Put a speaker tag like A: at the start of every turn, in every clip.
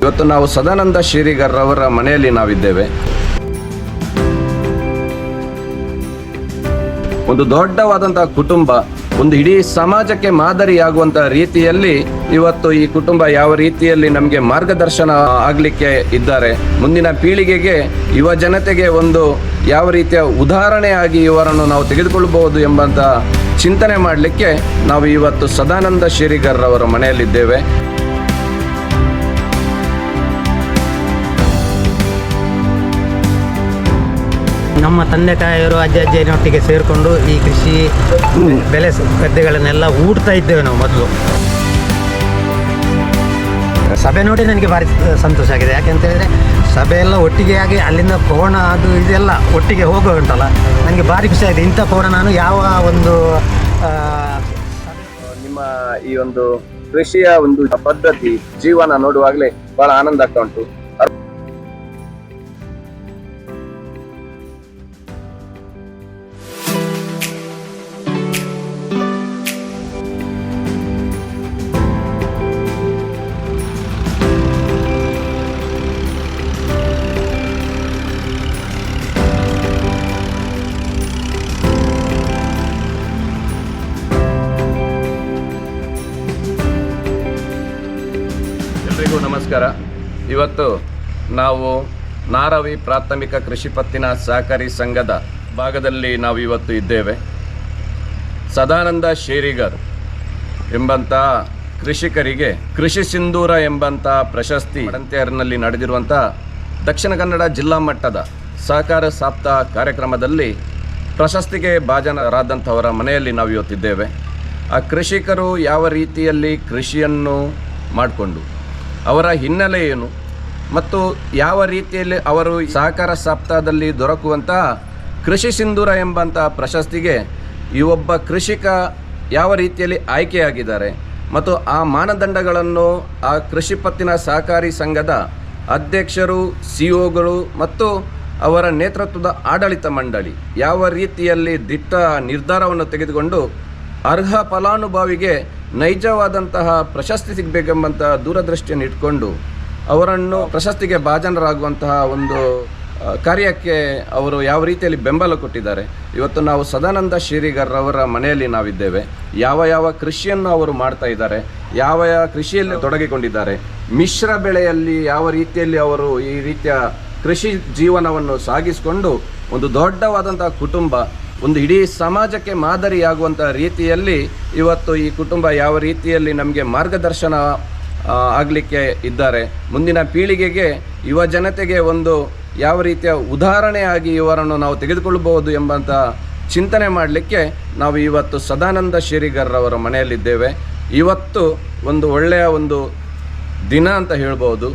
A: ಇವತ್ತು ನಾವು ಸದಾನಂದ ಶೇರಿಗರ್ ಅವರ ಮನೆಯಲ್ಲಿ ನಾವಿದ್ದೇವೆ. ಒಂದು ದೊಡ್ಡವಾದಂತಹ ಕುಟುಂಬ, ಒಂದು ಇಡೀ ಸಮಾಜಕ್ಕೆ ಮಾದರಿಯಾಗುವಂತಹ ರೀತಿಯಲ್ಲಿ ಇವತ್ತು ಈ ಕುಟುಂಬ ಯಾವ ರೀತಿಯಲ್ಲಿ ನಮಗೆ ಮಾರ್ಗದರ್ಶನ ಆಗಲಿಕ್ಕೆ ಇದ್ದಾರೆ, ಮುಂದಿನ ಪೀಳಿಗೆಗೆ ಯುವ ಜನತೆಗೆ ಒಂದು ಯಾವ ರೀತಿಯ ಉದಾಹರಣೆಯಾಗಿ ಇವರನ್ನು ನಾವು ತೆಗೆದುಕೊಳ್ಳಬಹುದು ಎಂಬಂತ ಚಿಂತನೆ ಮಾಡಲಿಕ್ಕೆ ನಾವು ಇವತ್ತು ಸದಾನಂದ ಶೇರಿಗರ್ ಅವರ ಮನೆಯಲ್ಲಿದ್ದೇವೆ.
B: ನಮ್ಮ ತಂದೆ ತಾಯಿಯರು ಅಜ್ಜಿನೊಟ್ಟಿಗೆ ಸೇರಿಕೊಂಡು ಈ ಕೃಷಿ ಬೆಳೆ ಗದ್ದೆಗಳನ್ನೆಲ್ಲ ಹೂಡ್ತಾ ಇದ್ದೇವೆ ನಾವು ಮೊದಲು. ಸಭೆ ನೋಡಿ ನನಗೆ ಭಾರಿ ಸಂತೋಷ ಆಗಿದೆ. ಯಾಕೆಂತ ಹೇಳಿದರೆ ಸಭೆಯೆಲ್ಲ ಒಟ್ಟಿಗೆ ಆಗಿ ಅಲ್ಲಿಂದ ಕೋಣ ಅದು ಇದೆಲ್ಲ ಒಟ್ಟಿಗೆ ಹೋಗೋ ಉಂಟಲ್ಲ, ನನಗೆ ಭಾರಿ ಖುಷಿ ಆಗಿದೆ. ಇಂಥ ಕೋಣ ನಾನು ಯಾವ ಒಂದು
A: ನಿಮ್ಮ ಈ ಒಂದು ಕೃಷಿಯ ಒಂದು ಪದ್ಧತಿ ಜೀವನ ನೋಡುವಾಗಲೇ ಬಹಳ ಆನಂದ ಆಗ್ತಾ ಉಂಟು. ಎಲ್ರಿಗೂ ನಮಸ್ಕಾರ. ಇವತ್ತು ನಾವು ನಾರವಿ ಪ್ರಾಥಮಿಕ ಕೃಷಿ ಪತ್ತಿನ ಸಹಕಾರಿ ಸಂಘದ ಭಾಗದಲ್ಲಿ ನಾವು ಇವತ್ತು ಇದ್ದೇವೆ. ಸದಾನಂದ ಶೇರಿಗರ್ ಎಂಬಂಥ ಕೃಷಿಕರಿಗೆ ಕೃಷಿ ಸಿಂಧೂರ ಎಂಬಂಥ ಪ್ರಶಸ್ತಿ ಮಡಂತೇರಿನಲ್ಲಿ ನಡೆದಿರುವಂಥ ದಕ್ಷಿಣ ಕನ್ನಡ ಜಿಲ್ಲಾ ಮಟ್ಟದ ಸಹಕಾರ ಸಪ್ತಾಹ ಕಾರ್ಯಕ್ರಮದಲ್ಲಿ ಪ್ರಶಸ್ತಿಗೆ ಭಾಜನರಾದಂಥವರ ಮನೆಯಲ್ಲಿ ನಾವು ಇವತ್ತಿದ್ದೇವೆ. ಆ ಕೃಷಿಕರು ಯಾವ ರೀತಿಯಲ್ಲಿ ಕೃಷಿಯನ್ನು ಮಾಡಿಕೊಂಡು ಅವರ ಹಿನ್ನೆಲೆ ಏನು ಮತ್ತು ಯಾವ ರೀತಿಯಲ್ಲಿ ಅವರು ಸಹಕಾರ ಸಪ್ತಾಹದಲ್ಲಿ ದೊರಕುವಂತಹ ಕೃಷಿ ಸಿಂಧೂರ ಎಂಬಂಥ ಪ್ರಶಸ್ತಿಗೆ ಈ ಒಬ್ಬ ಕೃಷಿಕ ಯಾವ ರೀತಿಯಲ್ಲಿ ಆಯ್ಕೆಯಾಗಿದ್ದಾರೆ ಮತ್ತು ಆ ಮಾನದಂಡಗಳನ್ನು ಆ ಕೃಷಿ ಪತ್ತಿನ ಸಹಕಾರಿ ಸಂಘದ ಅಧ್ಯಕ್ಷರು, ಸಿಒಗಳು ಮತ್ತು ಅವರ ನೇತೃತ್ವದ ಆಡಳಿತ ಮಂಡಳಿ ಯಾವ ರೀತಿಯಲ್ಲಿ ದಿಟ್ಟ ನಿರ್ಧಾರವನ್ನು ತೆಗೆದುಕೊಂಡು ಅರ್ಹ ಫಲಾನುಭವಿಗೆ ನೈಜವಾದಂತಹ ಪ್ರಶಸ್ತಿ ಸಿಗಬೇಕೆಂಬಂತಹ ದೂರದೃಷ್ಟಿಯನ್ನು ಇಟ್ಕೊಂಡು ಅವರನ್ನು ಪ್ರಶಸ್ತಿಗೆ ಭಾಜನರಾಗುವಂತಹ ಒಂದು ಕಾರ್ಯಕ್ಕೆ ಅವರು ಯಾವ ರೀತಿಯಲ್ಲಿ ಬೆಂಬಲ ಕೊಟ್ಟಿದ್ದಾರೆ. ಇವತ್ತು ನಾವು ಸದಾನಂದ ಶೇರಿಗರ್ ಅವರ ಮನೆಯಲ್ಲಿ ನಾವಿದ್ದೇವೆ. ಯಾವ ಕೃಷಿಯನ್ನು ಅವರು ಮಾಡ್ತಾ ಇದ್ದಾರೆ, ಯಾವ ಕೃಷಿಯಲ್ಲಿ ತೊಡಗಿಕೊಂಡಿದ್ದಾರೆ, ಮಿಶ್ರ ಬೆಳೆಯಲ್ಲಿ ಯಾವ ರೀತಿಯಲ್ಲಿ ಅವರು ಈ ರೀತಿಯ ಕೃಷಿ ಜೀವನವನ್ನು ಸಾಗಿಸಿಕೊಂಡು ಒಂದು ದೊಡ್ಡವಾದಂತಹ ಕುಟುಂಬ, ಒಂದು ಇಡೀ ಸಮಾಜಕ್ಕೆ ಮಾದರಿಯಾಗುವಂಥ ರೀತಿಯಲ್ಲಿ ಇವತ್ತು ಈ ಕುಟುಂಬ ಯಾವ ರೀತಿಯಲ್ಲಿ ನಮಗೆ ಮಾರ್ಗದರ್ಶನ ಆಗಲಿಕ್ಕೆ ಇದ್ದಾರೆ, ಮುಂದಿನ ಪೀಳಿಗೆಗೆ ಯುವ ಜನತೆಗೆ ಒಂದು ಯಾವ ರೀತಿಯ ಉದಾಹರಣೆಯಾಗಿ ಇವರನ್ನು ನಾವು ತೆಗೆದುಕೊಳ್ಳಬಹುದು ಎಂಬಂಥ ಚಿಂತನೆ ಮಾಡಲಿಕ್ಕೆ ನಾವು ಇವತ್ತು ಸದಾನಂದ ಶೇರಿಗರ್ ಅವರ ಮನೆಯಲ್ಲಿದ್ದೇವೆ. ಇವತ್ತು ಒಂದು ಒಳ್ಳೆಯ ಒಂದು ದಿನ ಅಂತ ಹೇಳ್ಬೋದು,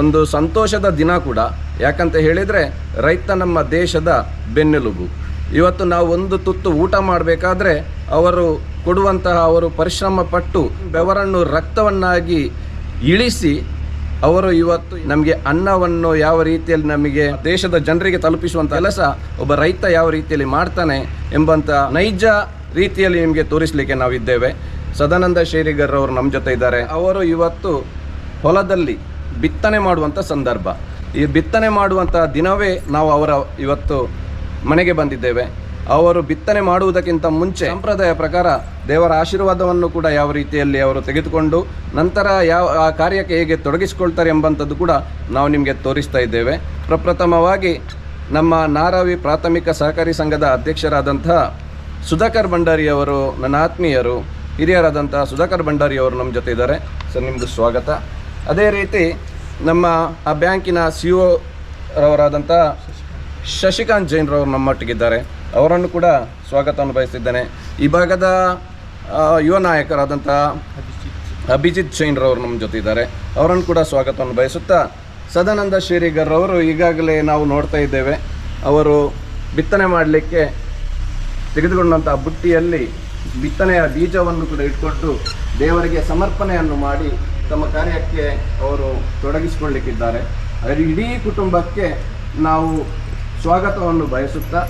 A: ಒಂದು ಸಂತೋಷದ ದಿನ ಕೂಡ. ಯಾಕಂತ ಹೇಳಿದರೆ ರೈತ ನಮ್ಮ ದೇಶದ ಬೆನ್ನೆಲುಬು. ಇವತ್ತು ನಾವು ಒಂದು ತುತ್ತು ಊಟ ಮಾಡಬೇಕಾದ್ರೆ ಅವರು ಕೊಡುವಂತಹ ಅವರು ಪರಿಶ್ರಮ ಪಟ್ಟು ಬೆವರನ್ನು ರಕ್ತವನ್ನಾಗಿ ಇಳಿಸಿ ಅವರು ಇವತ್ತು ನಮಗೆ ಅನ್ನವನ್ನು ಯಾವ ರೀತಿಯಲ್ಲಿ ನಮಗೆ ದೇಶದ ಜನರಿಗೆ ತಲುಪಿಸುವಂಥ ಕೆಲಸ ಒಬ್ಬ ರೈತ ಯಾವ ರೀತಿಯಲ್ಲಿ ಮಾಡ್ತಾನೆ ಎಂಬಂಥ ನೈಜ ರೀತಿಯಲ್ಲಿ ನಿಮಗೆ ತೋರಿಸಲಿಕ್ಕೆ ನಾವಿದ್ದೇವೆ. ಸದಾನಂದ ಶೇರಿಗರ್ ಅವರು ನಮ್ಮ ಜೊತೆ ಇದ್ದಾರೆ. ಅವರು ಇವತ್ತು ಹೊಲದಲ್ಲಿ ಬಿತ್ತನೆ ಮಾಡುವಂಥ ಸಂದರ್ಭ, ಈ ಬಿತ್ತನೆ ಮಾಡುವಂಥ ದಿನವೇ ನಾವು ಅವರ ಇವತ್ತು ಮನೆಗೆ ಬಂದಿದ್ದೇವೆ. ಅವರು ಬಿತ್ತನೆ ಮಾಡುವುದಕ್ಕಿಂತ ಮುಂಚೆ ಸಂಪ್ರದಾಯ ಪ್ರಕಾರ ದೇವರ ಆಶೀರ್ವಾದವನ್ನು ಕೂಡ ಯಾವ ರೀತಿಯಲ್ಲಿ ಅವರು ತೆಗೆದುಕೊಂಡು ನಂತರ ಆ ಕಾರ್ಯಕ್ಕೆ ಹೇಗೆ ತೊಡಗಿಸಿಕೊಳ್ತಾರೆ ಎಂಬಂಥದ್ದು ಕೂಡ ನಾವು ನಿಮಗೆ ತೋರಿಸ್ತಾ ಇದ್ದೇವೆ. ಪ್ರಪ್ರಥಮವಾಗಿ ನಮ್ಮ ನಾರವಿ ಪ್ರಾಥಮಿಕ ಸಹಕಾರಿ ಸಂಘದ ಅಧ್ಯಕ್ಷರಾದಂತಹ ಸುಧಾಕರ್ ಭಂಡಾರಿ ಅವರು, ನನ್ನ ಆತ್ಮೀಯರು, ಹಿರಿಯರಾದಂಥ ಸುಧಾಕರ್ ಭಂಡಾರಿ ಅವರು ನಮ್ಮ ಜೊತೆ ಇದ್ದಾರೆ. ಸರ್, ನಿಮ್ಮದು ಸ್ವಾಗತ. ಅದೇ ರೀತಿ ನಮ್ಮ ಆ ಬ್ಯಾಂಕಿನ CEO ರವರಾದಂಥ ಶಶಿಕಾಂತ್ ಜೈನ್ರವರು ನಮ್ಮೊಟ್ಟಿಗಿದ್ದಾರೆ. ಅವರನ್ನು ಕೂಡ ಸ್ವಾಗತವನ್ನು ಬಯಸಿದ್ದೇನೆ. ಈ ಭಾಗದ ಯುವ ನಾಯಕರಾದಂಥ ಅಭಿಜಿತ್ ಜೈನ್ರವರು ನಮ್ಮ ಜೊತೆ ಇದ್ದಾರೆ. ಅವರನ್ನು ಕೂಡ ಸ್ವಾಗತವನ್ನು ಬಯಸುತ್ತಾ, ಸದಾನಂದ ಶೇರಿಗರ್ ಅವರು ಈಗಾಗಲೇ ನಾವು ನೋಡ್ತಾ ಇದ್ದೇವೆ, ಅವರು ಬಿತ್ತನೆ ಮಾಡಲಿಕ್ಕೆ ತೆಗೆದುಕೊಂಡಂಥ ಬುಟ್ಟಿಯಲ್ಲಿ ಬಿತ್ತನೆಯ ಬೀಜವನ್ನು ಕೂಡ ಇಟ್ಕೊಂಡು ದೇವರಿಗೆ ಸಮರ್ಪಣೆಯನ್ನು ಮಾಡಿ ತಮ್ಮ ಕಾರ್ಯಕ್ಕೆ ಅವರು ತೊಡಗಿಸಿಕೊಳ್ಳಲಿಕ್ಕಿದ್ದಾರೆ. ಇಡೀ ಕುಟುಂಬಕ್ಕೆ ನಾವು ಸ್ವಾಗತವನ್ನು ಬಯಸುತ್ತಾ,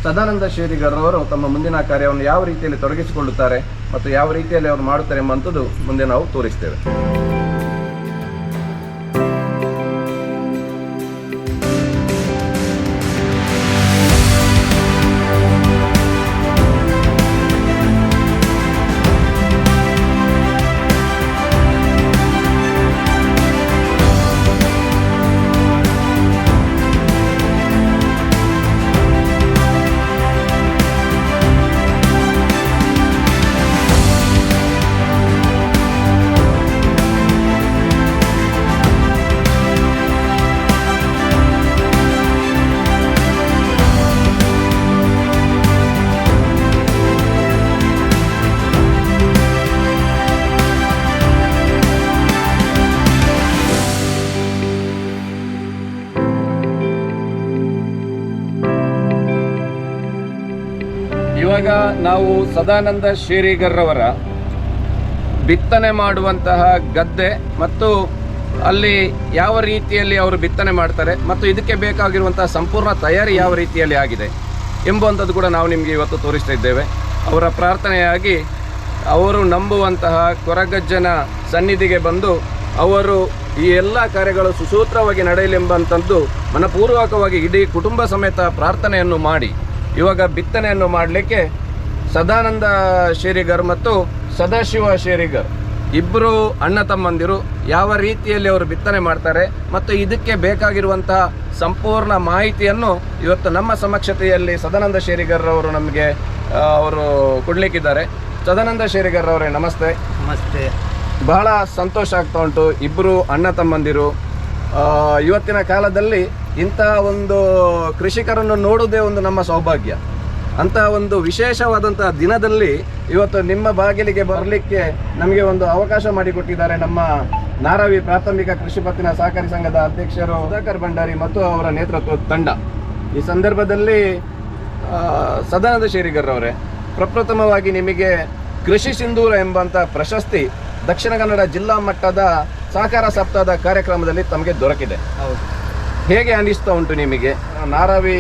A: ಸದಾನಂದ ಶೇರಿಗರ್ ಅವರು ತಮ್ಮ ಮುಂದಿನ ಕಾರ್ಯವನ್ನು ಯಾವ ರೀತಿಯಲ್ಲಿ ತೊಡಗಿಸಿಕೊಳ್ಳುತ್ತಾರೆ ಮತ್ತು ಯಾವ ರೀತಿಯಲ್ಲಿ ಅವರು ಮಾಡುತ್ತಾರೆ ಎಂಬಂಥದ್ದು ಮುಂದೆ ನಾವು ತೋರಿಸ್ತೇವೆ. ಇವಾಗ ನಾವು ಸದಾನಂದ ಶೇರಿಗರ್ರವರ ಬಿತ್ತನೆ ಮಾಡುವಂತಹ ಗದ್ದೆ ಮತ್ತು ಅಲ್ಲಿ ಯಾವ ರೀತಿಯಲ್ಲಿ ಅವರು ಬಿತ್ತನೆ ಮಾಡ್ತಾರೆ ಮತ್ತು ಇದಕ್ಕೆ ಬೇಕಾಗಿರುವಂತಹ ಸಂಪೂರ್ಣ ತಯಾರಿ ಯಾವ ರೀತಿಯಲ್ಲಿ ಆಗಿದೆ ಎಂಬುವಂಥದ್ದು ಕೂಡ ನಾವು ನಿಮಗೆ ಇವತ್ತು ತೋರಿಸ್ತಾ ಇದ್ದೇವೆ. ಅವರ ಪ್ರಾರ್ಥನೆಯಾಗಿ ಅವರು ನಂಬುವಂತಹ ಕೊರಗಜ್ಜನ ಸನ್ನಿಧಿಗೆ ಬಂದು ಅವರು ಈ ಎಲ್ಲ ಕಾರ್ಯಗಳು ಸುಸೂತ್ರವಾಗಿ ನಡೆಯಲೆಂಬಂಥದ್ದು ಮನಪೂರ್ವಕವಾಗಿ ಇಡೀ ಕುಟುಂಬ ಸಮೇತ ಪ್ರಾರ್ಥನೆಯನ್ನು ಮಾಡಿ ಇವಾಗ ಬಿತ್ತನೆಯನ್ನು ಮಾಡಲಿಕ್ಕೆ ಸದಾನಂದ ಶೇರಿಗರ್ ಮತ್ತು ಸದಾಶಿವ ಶೇರಿಗರ್ ಇಬ್ಬರು ಅಣ್ಣ ತಮ್ಮಂದಿರು ಯಾವ ರೀತಿಯಲ್ಲಿ ಅವರು ಬಿತ್ತನೆ ಮಾಡ್ತಾರೆ ಮತ್ತು ಇದಕ್ಕೆ ಬೇಕಾಗಿರುವಂತಹ ಸಂಪೂರ್ಣ ಮಾಹಿತಿಯನ್ನು ಇವತ್ತು ನಮ್ಮ ಸಮಕ್ಷತೆಯಲ್ಲಿ ಸದಾನಂದ ಶೇರಿಗರ್ ಅವರು ನಮಗೆ ಅವರು ಕೊಡಲಿಕ್ಕಿದ್ದಾರೆ. ಸದಾನಂದ ಶೇರಿಗರ್ ಅವರೇ ನಮಸ್ತೆ.
B: ನಮಸ್ತೆ.
A: ಬಹಳ ಸಂತೋಷ ಆಗ್ತಾ ಉಂಟು, ಇಬ್ಬರು ಅಣ್ಣ ತಮ್ಮಂದಿರು ಇವತ್ತಿನ ಕಾಲದಲ್ಲಿ ಇಂತಹ ಒಂದು ಕೃಷಿಕರನ್ನು ನೋಡುವುದೇ ಒಂದು ನಮ್ಮ ಸೌಭಾಗ್ಯ. ಅಂತಹ ಒಂದು ವಿಶೇಷವಾದಂತಹ ದಿನದಲ್ಲಿ ಇವತ್ತು ನಿಮ್ಮ ಬಾಗಿಲಿಗೆ ಬರಲಿಕ್ಕೆ ನಮಗೆ ಒಂದು ಅವಕಾಶ ಮಾಡಿಕೊಟ್ಟಿದ್ದಾರೆ ನಮ್ಮ ನಾರವಿ ಪ್ರಾಥಮಿಕ ಕೃಷಿ ಪತ್ತಿನ ಸಹಕಾರಿ ಸಂಘದ ಅಧ್ಯಕ್ಷರು ಸುಧಾಕರ್ ಭಂಡಾರಿ ಮತ್ತು ಅವರ ನೇತೃತ್ವದ ತಂಡ. ಈ ಸಂದರ್ಭದಲ್ಲಿ ಸದಾನಂದ ಶೇರಿಗರ್ ಅವರೇ, ಪ್ರಪ್ರಥಮವಾಗಿ ನಿಮಗೆ ಕೃಷಿ ಸಿಂಧೂರ ಎಂಬಂಥ ಪ್ರಶಸ್ತಿ ದಕ್ಷಿಣ ಕನ್ನಡ ಜಿಲ್ಲಾ ಮಟ್ಟದ ಸಹಕಾರ ಸಪ್ತಾಹದ ಕಾರ್ಯಕ್ರಮದಲ್ಲಿ ತಮಗೆ ದೊರಕಿದೆ.
B: ಹೌದು.
A: ಹೇಗೆ ಅನಿಸ್ತಾ ಉಂಟು ನಿಮಗೆ? ನಾರವಿ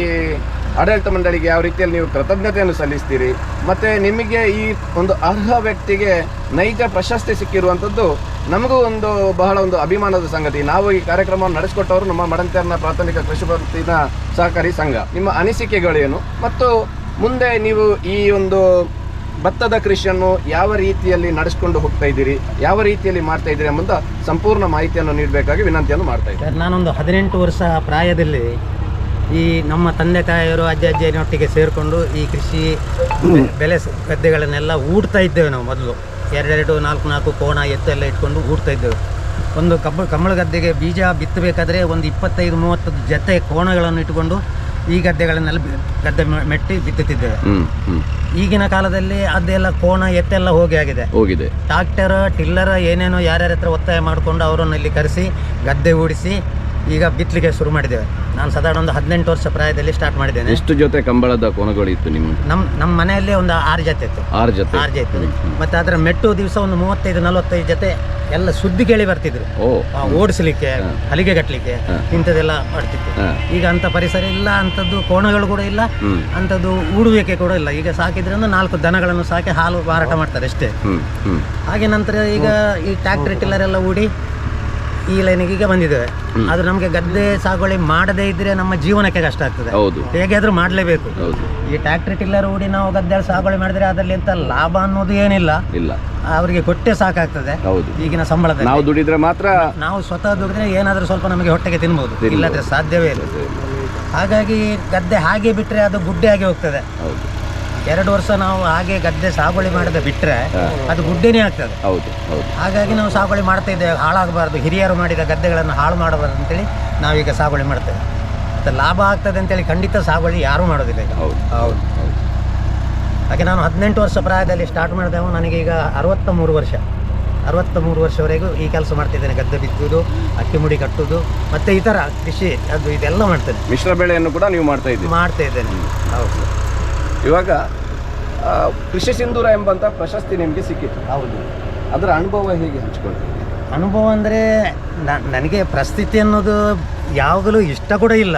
A: ಆಡಳಿತ ಮಂಡಳಿಗೆ ಯಾವ ರೀತಿಯಲ್ಲಿ ನೀವು ಕೃತಜ್ಞತೆಯನ್ನು ಸಲ್ಲಿಸ್ತೀರಿ ಮತ್ತು ನಿಮಗೆ ಈ ಒಂದು ಅರ್ಹ ವ್ಯಕ್ತಿಗೆ ನೈಜ ಪ್ರಶಸ್ತಿ ಸಿಕ್ಕಿರುವಂಥದ್ದು ನಮಗೂ ಒಂದು ಬಹಳ ಒಂದು ಅಭಿಮಾನದ ಸಂಗತಿ. ನಾವು ಈ ಕಾರ್ಯಕ್ರಮವನ್ನು ನಡೆಸಿಕೊಟ್ಟವರು ನಮ್ಮ ಮಡಂತೇರ್ನ ಪ್ರಾಥಮಿಕ ಕೃಷಿ ಪತ್ತಿನ ಸಹಕಾರಿ ಸಂಘ. ನಿಮ್ಮ ಅನಿಸಿಕೆಗಳೇನು ಮತ್ತು ಮುಂದೆ ನೀವು ಈ ಒಂದು ಭತ್ತದ ಕೃಷಿಯನ್ನು ಯಾವ ರೀತಿಯಲ್ಲಿ ನಡೆಸ್ಕೊಂಡು ಹೋಗ್ತಾ ಇದ್ದೀರಿ, ಯಾವ ರೀತಿಯಲ್ಲಿ ಮಾಡ್ತಾ ಇದ್ದೀರಿ ಎಂಬುದ ಸಂಪೂರ್ಣ ಮಾಹಿತಿಯನ್ನು ನೀಡಬೇಕಾಗಿ ವಿನಂತಿಯನ್ನು ಮಾಡ್ತಾ ಇದ್ದೀನಿ.
B: ನಾನೊಂದು 18 ವರ್ಷ ಪ್ರಾಯದಲ್ಲಿ ಈ ನಮ್ಮ ತಂದೆ ತಾಯಿಯರು ಅಜ್ಜಿಯನ್ನೊಟ್ಟಿಗೆ ಸೇರಿಕೊಂಡು ಈ ಕೃಷಿ ಬೆಲೆ ಗದ್ದೆಗಳನ್ನೆಲ್ಲ ಊಡ್ತಾ ಇದ್ದೇವೆ. ನಾವು ಮೊದಲು 2 4 ಕೋಣ ಎತ್ತೆಲ್ಲ ಇಟ್ಕೊಂಡು ಊಡ್ತಾ ಇದ್ದೇವೆ. ಒಂದು ಕಬ್ಬಳು ಗದ್ದೆಗೆ ಬೀಜ ಬಿತ್ತಬೇಕಾದ್ರೆ ಒಂದು 25-30 ಜೊತೆ ಕೋಣಗಳನ್ನು ಇಟ್ಟುಕೊಂಡು ಈ ಗದ್ದೆಗಳನ್ನೆಲ್ಲ ಗದ್ದೆ ಮೆಟ್ಟಿ ಬಿತ್ತುತ್ತಿದ್ದೇವೆ. ಈಗಿನ ಕಾಲದಲ್ಲಿ ಅದೆಲ್ಲ ಕೋಣ ಎತ್ತೆಲ್ಲ ಹೋಗಿದೆ. ಟ್ರಾಕ್ಟರ್ ಟಿಲ್ಲರ್ ಏನೇನೋ ಯಾರ್ಯಾರ ಹತ್ರ ಒತ್ತಾಯ ಮಾಡಿಕೊಂಡು ಅವರನ್ನು ಇಲ್ಲಿ ಕರೆಸಿ ಗದ್ದೆ ಓಡಿಸಿ ಈಗ ಬಿತ್ತಲಿಕ್ಕೆ ಶುರು ಮಾಡಿದ್ದೇವೆ. ನಾನು ಸಾಧಾರಣ ಒಂದು 18 ವರ್ಷ ಪ್ರಾಯದಲ್ಲಿ ಸ್ಟಾರ್ಟ್ ಮಾಡಿದ್ದೇನೆ.
A: ಎಷ್ಟು ಜೊತೆ ಕಂಬಳದ ಕೋಣಗಳು ಇತ್ತು ನಿಮ್ಮ?
B: ನಮ್ಮ ಮನೆಯಲ್ಲಿ ಒಂದು 6 ಜೊತೆ ಇತ್ತು. 6 ಜೊತೆ ಇತ್ತು. ಮತ್ತು ಅದರ ಮೆಟ್ಟು ದಿವಸ ಒಂದು 35-45 ಜೊತೆ ಎಲ್ಲ ಸುದ್ದಿ ಕೇಳಿ ಬರ್ತಿದ್ರು, ಓಡಿಸ್ಲಿಕ್ಕೆ, ಹಲಿಗೆ ಕಟ್ಟಲಿಕ್ಕೆ, ಇಂಥದ್ದೆಲ್ಲ ಮಾಡ್ತಿತ್ತು. ಈಗ ಅಂಥ ಪರಿಸರ ಇಲ್ಲ, ಅಂಥದ್ದು ಕೋಣಗಳು ಕೂಡ ಇಲ್ಲ, ಅಂಥದ್ದು ಊಡುವಿಕೆ ಕೂಡ ಇಲ್ಲ. ಈಗ ಸಾಕಿದ್ರೆ 4 ದನಗಳನ್ನು ಸಾಕಿ ಹಾಲು ಮಾರಾಟ ಮಾಡ್ತಾರೆ ಅಷ್ಟೇ. ಹಾಗೆ ನಂತರ ಈಗ ಈ ಟ್ರ್ಯಾಕ್ಟರ್ ಟಿಲ್ಲರ್ ಎಲ್ಲ ಊಡಿ ಈ ಲೈನಿಗೆ ಈಗ ಬಂದಿದ್ದೇವೆ. ಆದ್ರೆ ನಮಗೆ ಗದ್ದೆ ಸಾಗುವಳಿ ಮಾಡದೇ ಇದ್ರೆ ನಮ್ಮ ಜೀವನಕ್ಕೆ ಕಷ್ಟ ಆಗ್ತದೆ. ಹೇಗಾದ್ರೂ ಮಾಡಲೇಬೇಕು. ಈ ಟ್ರ್ಯಾಕ್ಟರ್ ಟಿಲ್ಲರ್ ಹೂಡಿ ನಾವು ಗದ್ದೆ ಸಾಗುವಳಿ ಮಾಡಿದ್ರೆ ಅದರಲ್ಲಿ ಎಂತ ಲಾಭ ಅನ್ನೋದು ಏನಿಲ್ಲ. ಅವರಿಗೆ ಕೊಟ್ಟೆ ಸಾಕಾಗ್ತದೆ. ಈಗಿನ ಸಂಬಳದಲ್ಲಿ
A: ನಾವು ದುಡಿದ್ರೆ ಮಾತ್ರ,
B: ನಾವು ಸ್ವತಃ ದುಡಿದ್ರೆ ಏನಾದ್ರೂ ಸ್ವಲ್ಪ ನಮಗೆ ಹೊಟ್ಟೆಗೆ ತಿನ್ಬಹುದು, ಇಲ್ಲದ್ರೆ ಸಾಧ್ಯವೇ ಇಲ್ಲ. ಹಾಗಾಗಿ ಗದ್ದೆ ಹಾಗೆ ಬಿಟ್ರೆ ಅದು ಗುಡ್ಡೆ ಆಗಿ ಹೋಗ್ತದೆ. 2 ವರ್ಷ ನಾವು ಹಾಗೆ ಗದ್ದೆ ಸಾಗುವಳಿ ಮಾಡದೆ ಬಿಟ್ಟರೆ ಅದು ಗುಡ್ಡೆನೇ ಆಗ್ತದೆ. ಹಾಗಾಗಿ ನಾವು ಸಾಗುವಳಿ ಮಾಡ್ತಾ ಇದ್ದೇವೆ. ಹಾಳಾಗಬಾರ್ದು, ಹಿರಿಯರು ಮಾಡಿದ ಗದ್ದೆಗಳನ್ನು ಹಾಳು ಮಾಡಬಾರ್ದು ಅಂತೇಳಿ ನಾವೀಗ ಸಾಗುವಳಿ ಮಾಡ್ತೇವೆ. ಮತ್ತು ಲಾಭ ಆಗ್ತದೆ ಅಂತೇಳಿ ಖಂಡಿತ ಸಾಗುವಳಿ ಯಾರೂ ಮಾಡೋದಿಲ್ಲ ಈಗ. ಹೌದು. ಹಾಗೆ ನಾನು 18 ವರ್ಷ ಪ್ರಾಯದಲ್ಲಿ ಸ್ಟಾರ್ಟ್ ಮಾಡಿದೆವು. ನನಗೀಗ 63 ವರ್ಷ. 63 ವರ್ಷವರೆಗೂ ಈ ಕೆಲಸ ಮಾಡ್ತಿದ್ದೇನೆ. ಗದ್ದೆ ಬಿತ್ತುವುದು, ಅಕ್ಕಿ ಮುಡಿ ಕಟ್ಟುವುದು ಮತ್ತು ಇತರ ಕೃಷಿ ಅದು ಇದೆಲ್ಲ ಮಾಡ್ತೇನೆ.
A: ಮಿಶ್ರ ಬೆಳೆಯನ್ನು ಕೂಡ ನೀವು ಮಾಡ್ತಾ
B: ಇದ್ದೇನೆ. ಹೌದು.
A: ಇವಾಗ ಕೃಷಿ ಸಿಂಧೂರ ಎಂಬಂಥ ಪ್ರಶಸ್ತಿ ನಿಮಗೆ ಸಿಕ್ಕಿತ್ತು.
B: ಹೌದು.
A: ಅದರ ಅನುಭವ ಹೇಗೆ ಹಂಚ್ಕೊಳ್ತೀವಿ?
B: ಅನುಭವ ಅಂದರೆ ನನಗೆ ಪ್ರಸ್ತುತಿ ಅನ್ನೋದು ಯಾವಾಗಲೂ ಇಷ್ಟ ಕೂಡ ಇಲ್ಲ.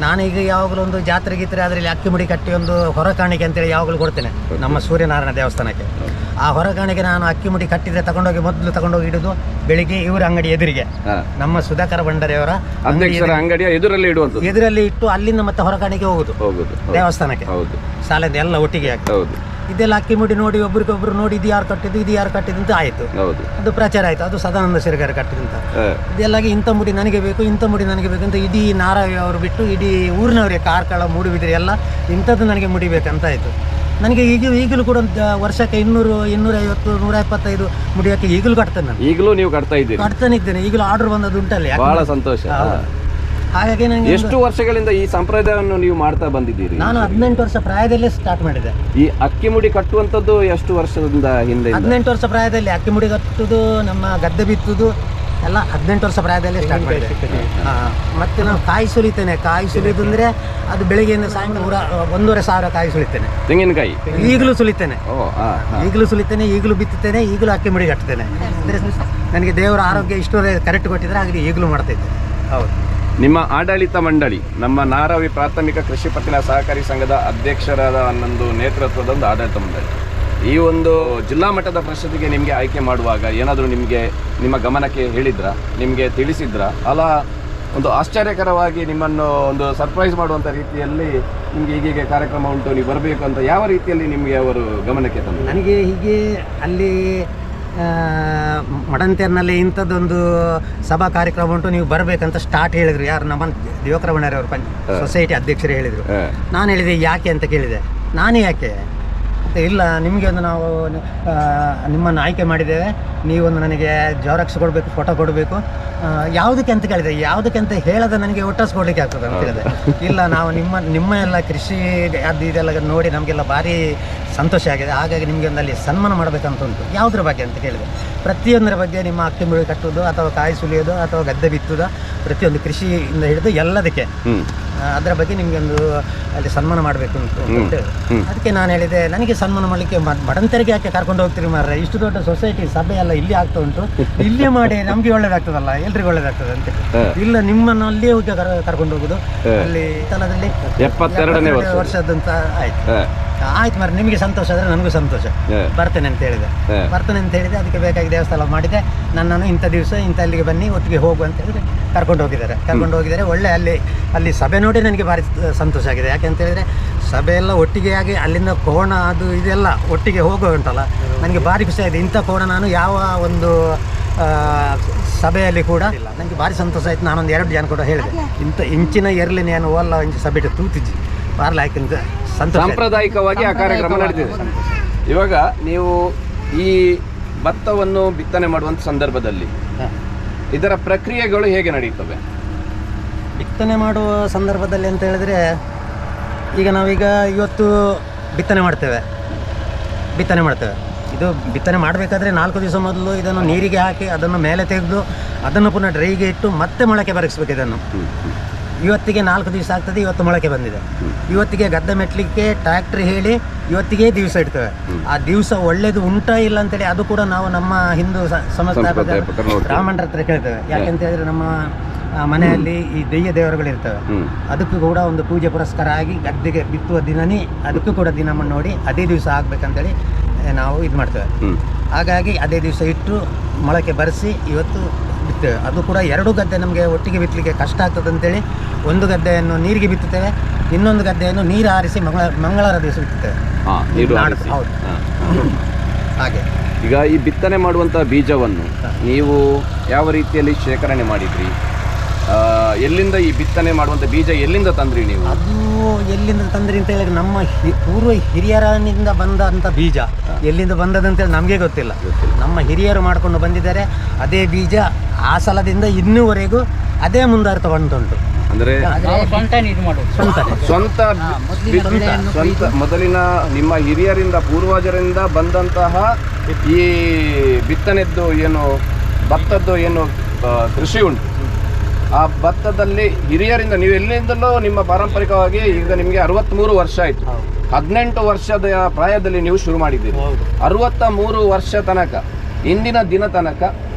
B: ನಾನೀಗ ಯಾವಾಗಲೂ ಒಂದು ಜಾತ್ರೆ ಗೀತ್ರೆ ಅದರಲ್ಲಿ ಅಕ್ಕಿ ಮುಡಿ ಕಟ್ಟಿ ಒಂದು ಹೊರ ಕಾಣಿಕೆ ಅಂತೇಳಿ ಯಾವಾಗಲೂ ಕೊಡ್ತೇನೆ ನಮ್ಮ ಸೂರ್ಯನಾರಾಯಣ ದೇವಸ್ಥಾನಕ್ಕೆ. ಆ ಹೊರ ಕಾಣಿಕೆ ನಾನು ಅಕ್ಕಿ ಮುಡಿ ಕಟ್ಟಿದ್ರೆ ಮೊದಲು ತಗೊಂಡೋಗಿ ಇಡೋದು ಬೆಳಿಗ್ಗೆ ಇವರ ಅಂಗಡಿ ಎದುರಿಗೆ, ನಮ್ಮ ಸುಧಾಕರ ಭಂಡಾರಿಯವರ
A: ಅಂಗಡಿಯ
B: ಎದುರಲ್ಲಿ ಇಟ್ಟು ಅಲ್ಲಿಂದ ಮತ್ತೆ ಹೊರ ಕಾಣಿಕೆ ಹೋಗುದು ದೇವಸ್ಥಾನಕ್ಕೆ. ಸಾಲದ ಎಲ್ಲ ಒಟ್ಟಿಗೆ ಆಗ್ತದೆ. ಇದೆಲ್ಲ ಅಕ್ಕಿ ಮುಡಿ ನೋಡಿ ಒಬ್ರಿಗೊಬ್ರು ನೋಡಿ ಇದು ಯಾರು ಕಟ್ಟಿದ್ದು ಅಂತ ಆಯಿತು. ಅದು ಪ್ರಚಾರ ಆಯಿತು. ಅದು ಸದಾನಂದ ಶೇರಿಗರ್ ಕಟ್ಟಿದಂತ. ಇದೆಲ್ಲಾಗಿ ಇಂಥ ಮುಡಿ ನನಗೆ ಬೇಕು ಅಂತ ಇಡೀ ನಾರಾವಿ ಅವರು ಬಿಟ್ಟು ಇಡೀ ಊರಿನವರಿಗೆ ಕಾರ್ಕಳ ಮೂಡುಬಿದಿರೆ ಎಲ್ಲ ಇಂಥದ್ದು ನನಗೆ ಮುಡಿಬೇಕಂತ ಆಯಿತು. ನನಗೆ ಈಗಲೂ ಕೂಡ ವರ್ಷಕ್ಕೆ 200, 250, 125 ಮುಡಿಯೋಕ್ಕೆ ಈಗಲೂ ಕಟ್ತೇನೆ ನಾನು.
A: ಈಗಲೂ ನೀವು ಕಟ್ತಾನೆ
B: ಇದ್ದೇನೆ. ಈಗಲೂ ಆರ್ಡರ್ ಬಂದದ್ದು ಉಂಟಲ್ಲಿ.
A: ಬಹಳ ಸಂತೋಷ.
B: ಹಾಗಾಗಿ ನನಗೆ
A: ಎಷ್ಟು ವರ್ಷಗಳಿಂದ ಈ ಸಂಪ್ರದಾಯವನ್ನು ನೀವು ಮಾಡ್ತಾ ಬಂದಿದ್ದೀರಿ?
B: ನಾನು 18 ವರ್ಷ ಪ್ರಾಯದಲ್ಲೇ ಸ್ಟಾರ್ಟ್ ಮಾಡಿದೆ.
A: ಈ ಅಕ್ಕಿ ಮುಡಿ ಕಟ್ಟುವಂಥದ್ದು ಎಷ್ಟು ವರ್ಷದಿಂದ ಹಿಂದೆ?
B: 18 ವರ್ಷ ಪ್ರಾಯದಲ್ಲಿ ಅಕ್ಕಿ ಮುಡಿ ಕಟ್ಟುವುದು, ನಮ್ಮ ಗದ್ದೆ ಬಿತ್ತುವುದು, ಎಲ್ಲ 18 ವರ್ಷ ಪ್ರಾಯದಲ್ಲಿ ಸ್ಟಾರ್ಟ್ ಮಾಡಿದೆ. ಮತ್ತೆ ನಾವು ಕಾಯಿ ಸುಲಿತೇನೆ. ಕಾಯಿ ಸುಲಿದು ಅಂದರೆ ಅದು ಬೆಳಿಗ್ಗೆಯಿಂದ ಸಾಯಂಕಾಲ 1,500 ಕಾಯಿ ಸುಲಿತೇನೆ.
A: ತೆಂಗಿನಕಾಯಿ
B: ಈಗಲೂ ಸುಲಿತೇನೆ, ಈಗಲೂ ಸುಲಿತೇನೆ, ಈಗಲೂ ಬಿತ್ತುತ್ತೇನೆ, ಈಗಲೂ ಅಕ್ಕಿ ಮುಡಿ ಕಟ್ತೇನೆ. ಅಂದರೆ ನನಗೆ ದೇವರ ಆರೋಗ್ಯ ಇಷ್ಟೊಂದು ಕರೆಕ್ಟ್ ಕೊಟ್ಟಿದ್ರೆ ಹಾಗೆ ಈಗಲೂ ಮಾಡ್ತಾಯಿದ್ದೆ. ಹೌದು.
A: ನಿಮ್ಮ ಆಡಳಿತ ಮಂಡಳಿ ನಮ್ಮ ನಾರವಿ ಪ್ರಾಥಮಿಕ ಕೃಷಿ ಪತ್ತಿನ ಸಹಕಾರಿ ಸಂಘದ ಅಧ್ಯಕ್ಷರಾದ ಒಂದು ನೇತೃತ್ವದ ಒಂದು ಆಡಳಿತ ಮಂಡಳಿ ಈ ಒಂದು ಜಿಲ್ಲಾ ಮಟ್ಟದ ಪ್ರಶಸ್ತಿಗೆ ನಿಮಗೆ ಆಯ್ಕೆ ಮಾಡುವಾಗ ಏನಾದರೂ ನಿಮಗೆ ನಿಮ್ಮ ಗಮನಕ್ಕೆ ಹೇಳಿದ್ರಾ, ನಿಮಗೆ ತಿಳಿಸಿದ್ರಾ? ಅಲ್ಲ ಒಂದು ಆಶ್ಚರ್ಯಕರವಾಗಿ ನಿಮ್ಮನ್ನು ಒಂದು ಸರ್ಪ್ರೈಸ್ ಮಾಡುವಂಥ ರೀತಿಯಲ್ಲಿ ನಿಮಗೆ ಹೀಗೆ ಕಾರ್ಯಕ್ರಮ ಉಂಟು, ನೀವು ಬರಬೇಕು ಅಂತ ಯಾವ ರೀತಿಯಲ್ಲಿ ನಿಮಗೆ ಅವರು ಗಮನಕ್ಕೆ ತಂದರು?
B: ನನಗೆ ಹೀಗೆ ಅಲ್ಲಿ ಮಡಂತೇರ್ನಲ್ಲಿ ಇಂಥದ್ದೊಂದು ಸಭಾ ಕಾರ್ಯಕ್ರಮ ಉಂಟು, ನೀವು ಬರಬೇಕಂತ ಸ್ಟಾರ್ಟ್ ಹೇಳಿದರು. ಯಾರು ನಮ್ಮ ದಿವಕರಮಣ್ಣರವರು ಸೊಸೈಟಿ ಅಧ್ಯಕ್ಷರು ಹೇಳಿದರು. ನಾನು ಹೇಳಿದೆ ಯಾಕೆ ಅಂತ ಕೇಳಿದೆ. ನಾನೇ ಯಾಕೆ ಇಲ್ಲ, ನಿಮಗೆ ಒಂದು ನಾವು ನಿಮ್ಮನ್ನು ಆಯ್ಕೆ ಮಾಡಿದ್ದೇವೆ, ನೀವೊಂದು ನನಗೆ ಜೆರಾಕ್ಸ್ ಕೊಡಬೇಕು, ಫೋಟೋ ಕೊಡಬೇಕು. ಯಾವುದಕ್ಕೆ ಅಂತ ಕೇಳಿದೆ. ಯಾವುದಕ್ಕೆ ಅಂತ ಹೇಳದೆ ನನಗೆ ಒಟ್ಟಾಸು ಕೊಡಲಿಕ್ಕೆ ಆಗ್ತದೆ ಅಂತ ಹೇಳಿದೆ. ಇಲ್ಲ, ನಾವು ನಿಮ್ಮ ಎಲ್ಲ ಕೃಷಿ ಅದು ಇದೆಲ್ಲ ನೋಡಿ ನಮಗೆಲ್ಲ ಭಾರಿ ಸಂತೋಷ ಆಗಿದೆ, ಹಾಗಾಗಿ ನಿಮಗೆ ಒಂದು ಅಲ್ಲಿ ಸನ್ಮಾನ ಮಾಡಬೇಕಂತ ಉಂಟು. ಯಾವುದ್ರ ಬಗ್ಗೆ ಅಂತ ಕೇಳಿದೆ. ಪ್ರತಿಯೊಂದರ ಬಗ್ಗೆ, ನಿಮ್ಮ ಅಕ್ಕಿ ಮುಳಿ ಕಟ್ಟುವುದು ಅಥವಾ ಕಾಯಿ ಸುಲಿಯೋದು ಅಥವಾ ಗದ್ದೆ ಬಿತ್ತುವುದು, ಪ್ರತಿಯೊಂದು ಕೃಷಿಯಿಂದ ಹಿಡಿದು ಎಲ್ಲದಕ್ಕೆ ಅದರ ಬಗ್ಗೆ ನಿಮಗೆ ಒಂದು ಅಲ್ಲಿ ಸನ್ಮಾನ ಮಾಡಬೇಕು ಅಂತ. ಅದಕ್ಕೆ ನಾನು ಹೇಳಿದೆ, ನನಗೆ ಸನ್ಮಾನ ಮಾಡಲಿಕ್ಕೆ ಮಡಂತರಿಗೆ ಯಾಕೆ ಕರ್ಕೊಂಡು ಹೋಗ್ತೀರಿ ಮಾರ್ರೆ, ಇಷ್ಟು ದೊಡ್ಡ ಸೊಸೈಟಿ ಸಭೆ ಎಲ್ಲ ಇಲ್ಲಿ ಆಗ್ತಾ ಉಂಟು, ಇಲ್ಲೇ ಮಾಡಿ ನಮಗೆ ಒಳ್ಳೇದಾಗ್ತದಲ್ಲ, ಎಲ್ರಿಗೂ ಒಳ್ಳೇದಾಗ್ತದೆ ಅಂತ. ಇಲ್ಲ, ನಿಮ್ಮನ್ನು ಅಲ್ಲಿಯೇ ಹೋಗಿ ಕರ್ಕೊಂಡು ಹೋಗುದು. ಅಲ್ಲಿ ಸ್ಥಳದಲ್ಲಿ 72ನೇ ವರ್ಷದಂತ ಆಯ್ತು ಮಾರ್ರೆ, ನಿಮಗೆ ಸಂತೋಷ ಆದರೆ ನನಗೂ ಸಂತೋಷ, ಬರ್ತೇನೆ ಅಂತ ಹೇಳಿದೆ. ಅದಕ್ಕೆ ಬೇಕಾಗಿ ದೇವಸ್ಥಾನ ಮಾಡಿದೆ. ನನ್ನನ್ನು ಇಂಥ ದಿವಸ ಇಂಥ ಅಲ್ಲಿಗೆ ಬನ್ನಿ, ಒಟ್ಟಿಗೆ ಹೋಗು ಅಂತ ಹೇಳಿದ್ರೆ ಕರ್ಕೊಂಡು ಹೋಗಿದ್ದಾರೆ. ಒಳ್ಳೆ ಅಲ್ಲಿ ಸಭೆ ನೋಡಿ ನನಗೆ ಭಾರಿ ಸಂತೋಷ ಆಗಿದೆ. ಯಾಕೆ ಅಂತ ಹೇಳಿದರೆ ಸಭೆ ಎಲ್ಲ ಒಟ್ಟಿಗೆ ಆಗಿ ಅಲ್ಲಿಂದ ಕೋಣ ಅದು ಇದೆಲ್ಲ ಒಟ್ಟಿಗೆ ಹೋಗೋ ಉಂಟಲ್ಲ, ನನಗೆ ಭಾರಿ ಖುಷಿ ಆಗಿದೆ. ಇಂಥ ಕೋಣ ನಾನು ಯಾವ ಒಂದು ಸಭೆಯಲ್ಲಿ ಕೂಡ ಇಲ್ಲ. ನನಗೆ ಭಾರಿ ಸಂತೋಷ ಆಯಿತು. ನಾನೊಂದು 2 ಜನ ಕೂಡ ಹೇಳಿದೆ, ಇಂಥ ಇಂಚಿನ ಎರಲಿ ನಾನು ಓಲ್ಲ ಇಂಚು ಸಭೆ ತೂತಿಜ್ಜಿ ಬಾರ್ಲ ಆಯ್ಕೆಂತ ಸಂತೋಷ.
A: ಸಾಂಪ್ರದಾಯಿಕವಾಗಿ ಆ ಕಾರ್ಯಕ್ರಮ ನಡೆದಿದೆ. ಇವಾಗ ನೀವು ಈ ಭತ್ತವನ್ನು ಬಿತ್ತನೆ ಮಾಡುವಂಥ ಸಂದರ್ಭದಲ್ಲಿ ಇದರ ಪ್ರಕ್ರಿಯೆಗಳು ಹೇಗೆ ನಡೆಯುತ್ತವೆ?
B: ಬಿತ್ತನೆ ಮಾಡುವ ಸಂದರ್ಭದಲ್ಲಿ ಅಂತ ಹೇಳಿದ್ರೆ, ಈಗ ನಾವೀಗ ಇವತ್ತು ಬಿತ್ತನೆ ಮಾಡ್ತೇವೆ. ಇದು ಬಿತ್ತನೆ ಮಾಡಬೇಕಾದ್ರೆ 4 ದಿವಸ ಮೊದಲು ಇದನ್ನು ನೀರಿಗೆ ಹಾಕಿ ಅದನ್ನು ಮೇಲೆ ತೆಗೆದು ಅದನ್ನು ಪುನಃ ಡ್ರೈಗೆ ಇಟ್ಟು ಮತ್ತೆ ಮೊಳಕೆ ಬರಿಸಬೇಕು. ಇದನ್ನು ಇವತ್ತಿಗೆ 4 ದಿವಸ ಆಗ್ತದೆ. ಇವತ್ತು ಮೊಳಕೆ ಬಂದಿದೆ. ಇವತ್ತಿಗೆ ಗದ್ದೆ ಮೆಟ್ಟಲಿಕ್ಕೆ ಟ್ರ್ಯಾಕ್ಟ್ರ್ ಹೇಳಿ ಇವತ್ತಿಗೆ ದಿವಸ ಇಡ್ತೇವೆ. ಆ ದಿವಸ ಒಳ್ಳೇದು ಉಂಟಾ ಇಲ್ಲ ಅಂತೇಳಿ ಅದು ಕೂಡ ನಾವು ನಮ್ಮ ಹಿಂದೂ ಸಂಸ್ಥಾಪಕ ಬ್ರಾಹ್ಮಣರ ಹತ್ರ ಕೇಳ್ತೇವೆ. ಯಾಕೆಂತ ಹೇಳಿದ್ರೆ ನಮ್ಮ ಮನೆಯಲ್ಲಿ ಈ ದೆಯ್ಯ ದೇವರುಗಳಿರ್ತವೆ, ಅದಕ್ಕೂ ಕೂಡ ಒಂದು ಪೂಜೆ ಪುರಸ್ಕಾರ ಆಗಿ ಗದ್ದೆಗೆ ಬಿತ್ತುವ ದಿನನೇ ಅದಕ್ಕೂ ಕೂಡ ದಿನವನ್ನು ನೋಡಿ ಅದೇ ದಿವಸ ಆಗ್ಬೇಕಂತೇಳಿ ನಾವು ಇದು ಮಾಡ್ತೇವೆ. ಹಾಗಾಗಿ ಅದೇ ದಿವಸ ಇಟ್ಟು ಮೊಳಕೆ ಬರೆಸಿ ಇವತ್ತು ಬಿತ್ತೇವೆ. ಅದು ಕೂಡ 2 ಗದ್ದೆ ನಮಗೆ ಒಟ್ಟಿಗೆ ಬಿತ್ತಲಿಕ್ಕೆ ಕಷ್ಟ ಆಗ್ತದೆ ಅಂತೇಳಿ ಒಂದು ಗದ್ದೆಯನ್ನು ನೀರಿಗೆ ಬಿತ್ತುತ್ತೇವೆ, ಇನ್ನೊಂದು ಗದ್ದೆಯನ್ನು ನೀರು ಹಾರಿಸಿ ಮಂಗಳವಾರ ದಿವಸ ಬಿತ್ತುತ್ತೇವೆ. ಹೌದು, ಹಾಗೆ.
A: ಈಗ ಈ ಬಿತ್ತನೆ ಮಾಡುವಂಥ ಬೀಜವನ್ನು ನೀವು ಯಾವ ರೀತಿಯಲ್ಲಿ ಶೇಖರಣೆ ಮಾಡಿದ್ರಿ? ಎಲ್ಲಿಂದ ಈ ಬಿತ್ತನೆ ಮಾಡುವಂಥ ಬೀಜ ಎಲ್ಲಿಂದ ತಂದ್ರಿ ನೀವು?
B: ಅದು ಎಲ್ಲಿಂದ ತಂದ್ರಿ ಅಂತ ಹೇಳಿದ್ರೆ ನಮ್ಮ ಪೂರ್ವ ಹಿರಿಯರನಿಂದ ಬಂದಂಥ ಬೀಜ ಎಲ್ಲಿಂದ ಬಂದದಂತೇಳಿ ನಮಗೆ ಗೊತ್ತಿಲ್ಲ. ನಮ್ಮ ಹಿರಿಯರು ಮಾಡಿಕೊಂಡು ಬಂದಿದ್ದಾರೆ. ಅದೇ ಬೀಜ ಆ ಸಲದಿಂದ ಇನ್ನೂವರೆಗೂ ಅದೇ ಮುಂದಾರು ತಗೊಂಡುಂಟು.
A: ಅಂದರೆ ಸ್ವಂತ ಮೊದಲಿನ ನಿಮ್ಮ ಹಿರಿಯರಿಂದ ಪೂರ್ವಜರಿಂದ ಬಂದಂತಹ ಈ ಬಿತ್ತನೆದ್ದು ಏನು ಭತ್ತದ್ದು ಏನು ಕೃಷಿ ಉಂಟು, ಆ ಭತ್ತದಲ್ಲಿ ಹಿರಿಯರಿಂದ ನೀವು ಎಲ್ಲಿಂದಲೂ ನಿಮ್ಮ ಪಾರಂಪರಿಕವಾಗಿ ಈಗ ನಿಮಗೆ 63 ವರ್ಷ ಆಯಿತು. 18 ವರ್ಷದ ಪ್ರಾಯದಲ್ಲಿ ನೀವು ಶುರು ಮಾಡಿದ್ದೀರಿ. 63 ವರ್ಷ ತನಕ, ಇಂದಿನ ದಿನ ತನಕ